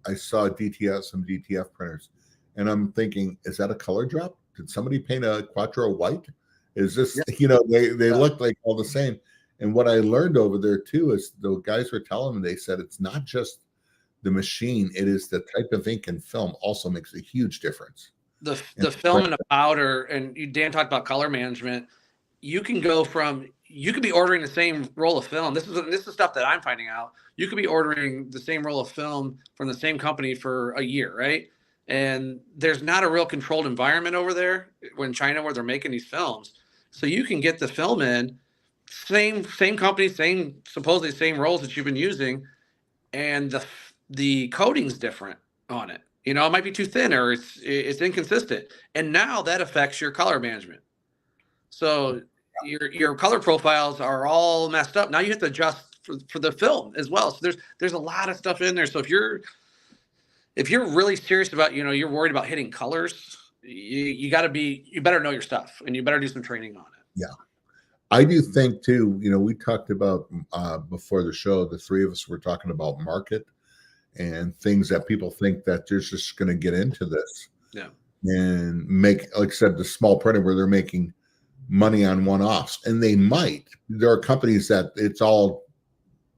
I saw some DTF printers, and I'm thinking, is that a color drop? Did somebody paint a Quattro white? Is this, they look like all the same. And what I learned over there too is the guys were telling me, they said it's not just the machine, it is the type of ink and film also makes a huge difference. The film and the powder, and Dan talked about color management. You could be ordering the same roll of film. This is stuff that I'm finding out. You could be ordering the same roll of film from the same company for a year, right? And there's not a real controlled environment over there in China where they're making these films. So you can get the film in, same company, supposedly same rolls that you've been using, and the coating's different on it. It might be too thin or it's inconsistent. And now that affects your color management. So your color profiles are all messed up. Now you have to adjust for the film as well. So there's a lot of stuff in there. So if you're really serious about, you're worried about hitting colors, you better know your stuff, and you better do some training on it. Yeah. I do think too, we talked about before the show, the three of us were talking about market and things that people think that they're just going to get into this. Yeah. And make, like I said, the small printer where they're making money on one-offs, and they might. There are companies that it's all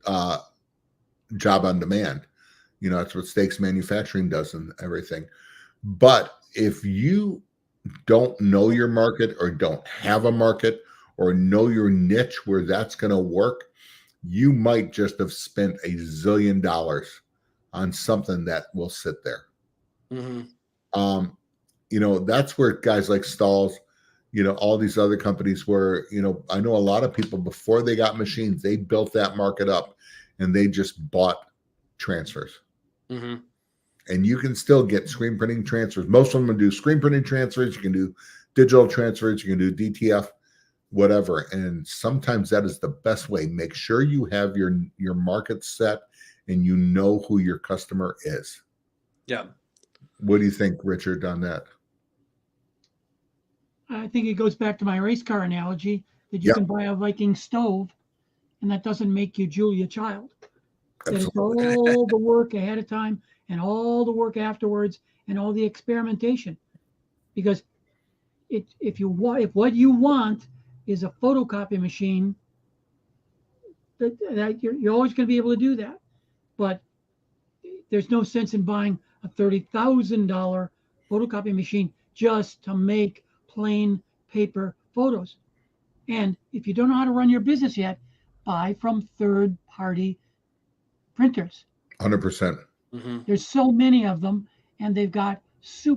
job on demand. That's what Stakes Manufacturing does and everything. But if you don't know your market or don't have a market or know your niche where that's going to work, you might just have spent $1 zillion on something that will sit there. Mm-hmm. That's where guys like Stalls, all these other companies where, I know a lot of people before they got machines, they built that market up and they just bought transfers. Mm-hmm. And you can still get screen printing transfers. Most of them do screen printing transfers. You can do digital transfers. You can do DTF, whatever. And sometimes that is the best way. Make sure you have your market set and you know who your customer is. Yeah. What do you think, Richard, on that? I think it goes back to my race car analogy that you can buy a Viking stove, and that doesn't make you Julia Child. That it's all the work ahead of time and all the work afterwards and all the experimentation. Because if what you want is a photocopy machine, that you're always going to be able to do that. But there's no sense in buying a $30,000 photocopy machine just to make plain paper photos. And if you don't know how to run your business yet, buy from third-party printers. 100%. Mm-hmm. There's so many of them, and they've got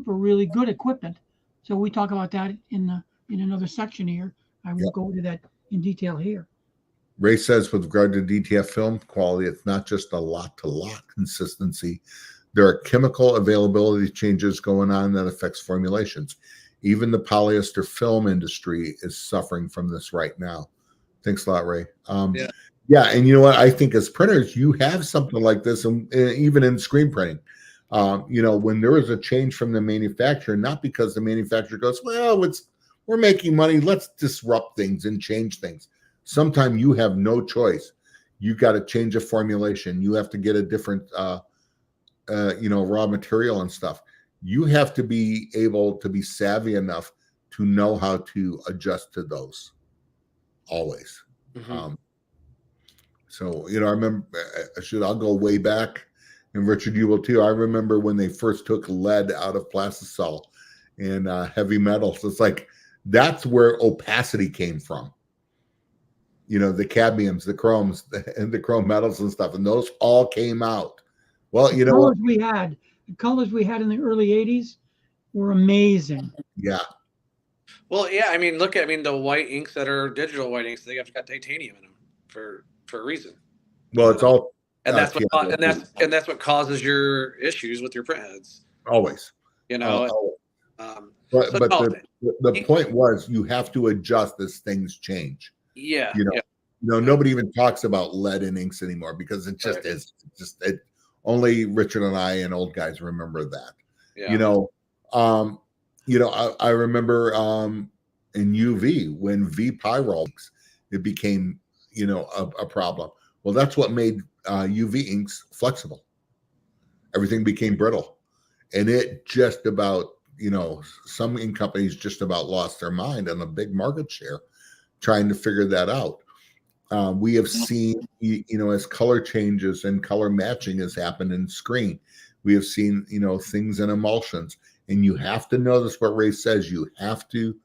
really good equipment. So we talk about that in another section here. I won't go into that in detail here. Ray says with regard to DTF film quality, it's not just a lot-to-lot consistency. There are chemical availability changes going on that affects formulations. Even the polyester film industry is suffering from this right now. Thanks a lot, Ray. Yeah, and you know what? I think as printers, you have something like this, and even in screen printing. When there is a change from the manufacturer, not because the manufacturer goes, well, we're making money, let's disrupt things and change things. Sometimes you have no choice. You got to change a formulation. You have to get a different, raw material and stuff. You have to be able to be savvy enough to know how to adjust to those always. Um, so, I remember, I'll go way back, and Richard, you will too. I remember when they first took lead out of plastisol and heavy metals. It's like, that's where opacity came from. The cadmiums, the chromes, and the chrome metals and stuff, and those all came out. Well, the colors we had in the early 80s were amazing. Yeah. Well, yeah, I mean, the white inks that are digital white inks, they have got titanium in them for a reason. Well, it's all, and that's what causes your issues with your print heads. Always. But the point was, you have to adjust as things change. Yeah. Nobody even talks about lead in inks anymore because it just is. Only Richard and I and old guys remember that. Yeah. I remember in UV when V Pyrol it became a problem. Well, that's what made UV inks flexible. Everything became brittle, and it just about some ink companies just about lost their mind on a big market share trying to figure that out. We have seen, as color changes and color matching has happened in screen, we have seen, things in emulsions. And you have to know this, what Ray says, you have to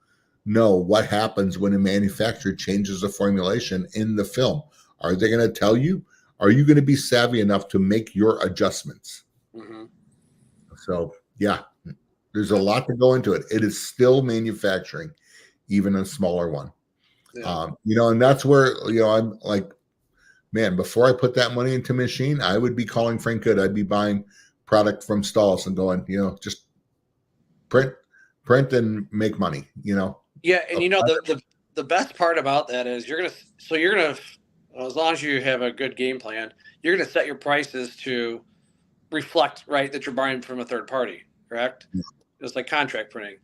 know what happens when a manufacturer changes a formulation in the film. Are they going to tell you? Are you going to be savvy enough to make your adjustments? So, yeah, there's a lot to go into it. It is still manufacturing, even a smaller one. Yeah. And that's where, I'm like, man, before I put that money into machine, I would be calling Frank Good. I'd be buying product from stalls and going, just print and make money, Yeah. And the best part about that is you're going to, as long as you have a good game plan, you're going to set your prices to reflect, right, that you're buying from a third party, correct? Yeah. It's like contract printing.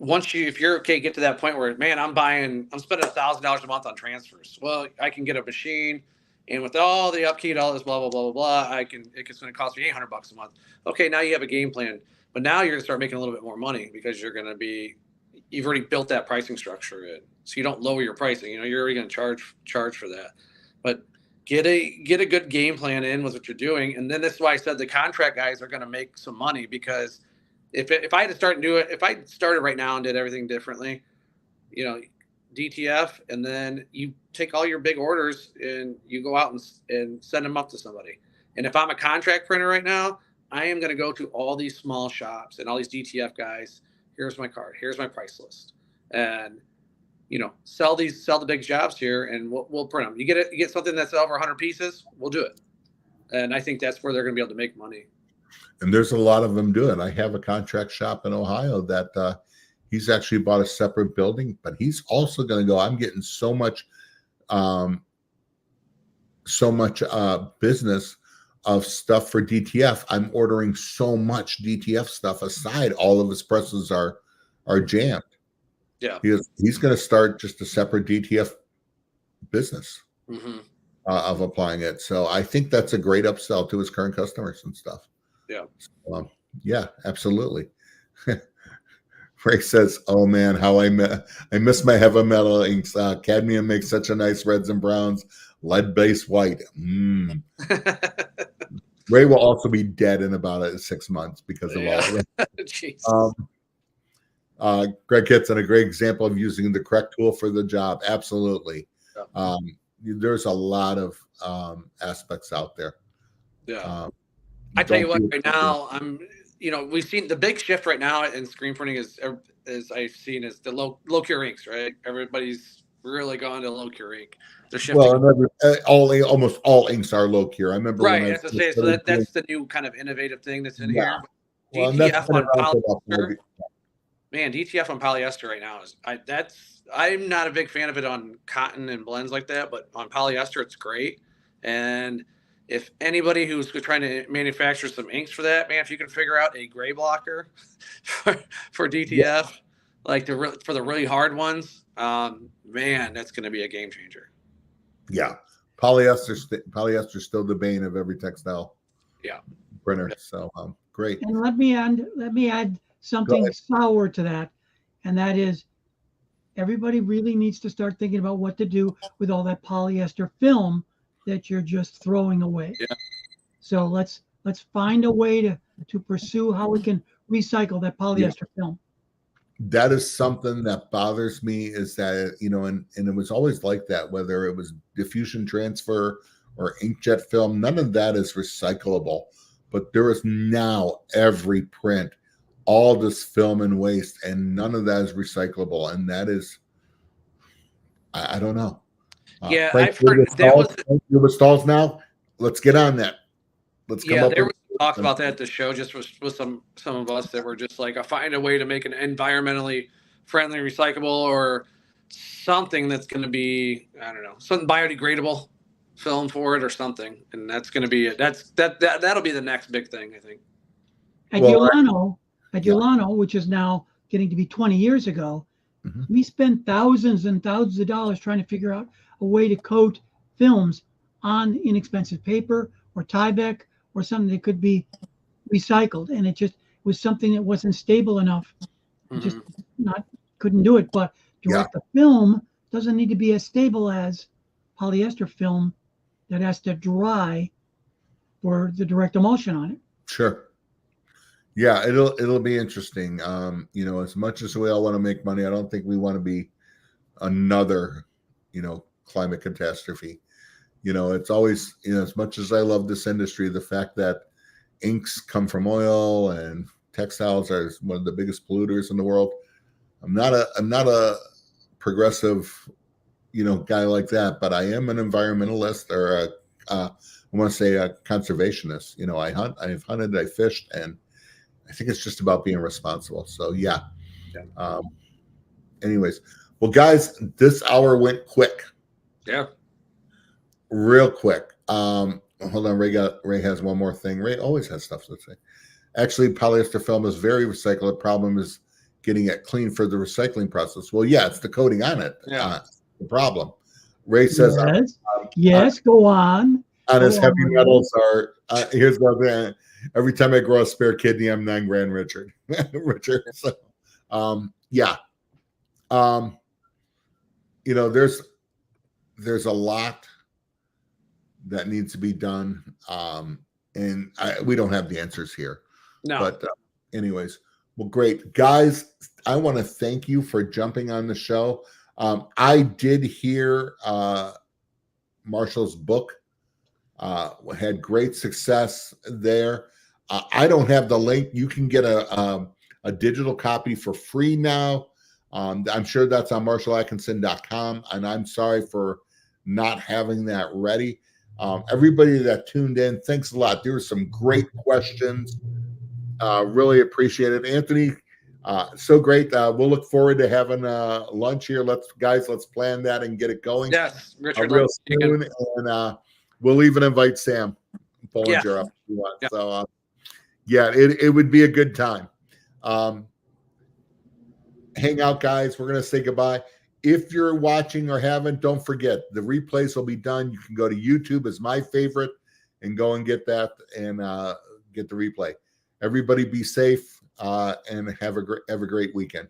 If you're okay, get to that point where, man, I'm spending $1,000 a month on transfers. Well, I can get a machine, and with all the upkeep, all this blah blah blah blah blah, it's going to cost me $800 a month. Okay, now you have a game plan, but now you're going to start making a little bit more money because you've already built that pricing structure in, so you don't lower your pricing. You're already going to charge for that, but get a good game plan in with what you're doing, and then this is why I said the contract guys are going to make some money because. If I had to start and do it, if I started right now and did everything differently, DTF, and then you take all your big orders and you go out and send them up to somebody. And if I'm a contract printer right now, I am going to go to all these small shops and all these DTF guys. Here's my card. Here's my price list, and sell the big jobs here, and we'll print them. You get something that's over 100 pieces, we'll do it. And I think that's where they're going to be able to make money. And there's a lot of them doing. I have a contract shop in Ohio that he's actually bought a separate building, but he's also going to go, I'm getting so much business of stuff for DTF. I'm ordering so much DTF stuff aside. All of his presses are jammed. Yeah. He's going to start just a separate DTF business of applying it. So I think that's a great upsell to his current customers and stuff. Yeah. Yeah, absolutely. Frank says, "Oh man, how I miss my heavy metal inks. Cadmium makes such a nice reds and browns. Lead-based white. Ray will also be dead in about 6 months because of all of it. Greg Kitson, a great example of using the correct tool for the job. Absolutely. Yeah. There's a lot of aspects out there. Yeah. I tell you what, right now, we've seen the big shift right now in screen printing is I've seen is the low cure inks, right? Everybody's really gone to low cure ink. They're shifting. Well, almost all inks are low cure. I remember right. That's the new kind of innovative thing that's in here. Well, DTF on polyester, man, DTF on polyester right now I'm not a big fan of it on cotton and blends like that, but on polyester it's great. And if anybody who's trying to manufacture some inks for that, man, if you can figure out a gray blocker for DTF, for the really hard ones, man, that's going to be a game changer. Yeah, polyester still the bane of every textile. Yeah, printer. So great. And let me add something sour to that, and that is everybody really needs to start thinking about what to do with all that polyester film that you're just throwing away. Yeah. So let's find a way to pursue how we can recycle that polyester film. That is something that bothers me, is that, and it was always like that, whether it was diffusion transfer or inkjet film, none of that is recyclable. But there is now every print, all this film and waste, and none of that is recyclable. And that is, I don't know. Yeah, Frank, I've heard you're with Stalls now. Let's get on that. Let's come up there with was talk about that at the show, just with some of us that were just like, I find a way to make an environmentally friendly, recyclable, or something that's going to be, I don't know, something biodegradable film for it or something, and that's going to be it. That'll be the next big thing, I think. At Ulano, which is now getting to be 20 years ago, we spent thousands and thousands of dollars trying to figure out a way to coat films on inexpensive paper or Tyvek or something that could be recycled, and it just was something that wasn't stable enough. Just couldn't do it. But direct film doesn't need to be as stable as polyester film that has to dry for the direct emulsion on it. Sure. Yeah, it'll be interesting. As much as we all want to make money, I don't think we want to be another, climate catastrophe. It's always, as much as I love this industry, the fact that inks come from oil and textiles are one of the biggest polluters in the world. I'm not a progressive, guy like that, but I am an environmentalist, or I want to say a conservationist. I've hunted, I fished, and I think it's just about being responsible. So yeah. Anyways, well, guys, this hour went quick. Yeah. Real quick. Hold on. Ray has one more thing. Ray always has stuff to say. Actually, polyester film is very recyclable. The problem is getting it clean for the recycling process. Well, yeah, it's the coating on it. Yeah. The problem. Ray says, yes, go on. On his heavy metals are, here's the thing. Every time I grow a spare kidney, I'm $9,000 richer. So, there's a lot that needs to be done. And we don't have the answers here. No. But anyways, well, great. Guys, I want to thank you for jumping on the show. I did hear Marshall's book. Had great success there. I don't have the link. You can get a digital copy for free now. I'm sure that's on marshallatkinson.com, and I'm sorry for not having that ready. Everybody that tuned in, thanks a lot. There were some great questions. Really appreciate it. Anthony, so great. We'll look forward to having lunch here. Let's plan that and get it going. Yes, Richard. Real soon. And we'll even invite Sam Bollinger up if you want. Yeah. So, it would be a good time. Hang out, guys. We're going to say goodbye. If you're watching or haven't, don't forget, the replays will be done. You can go to YouTube as my favorite and go and get that and get the replay. Everybody be safe and have a great weekend.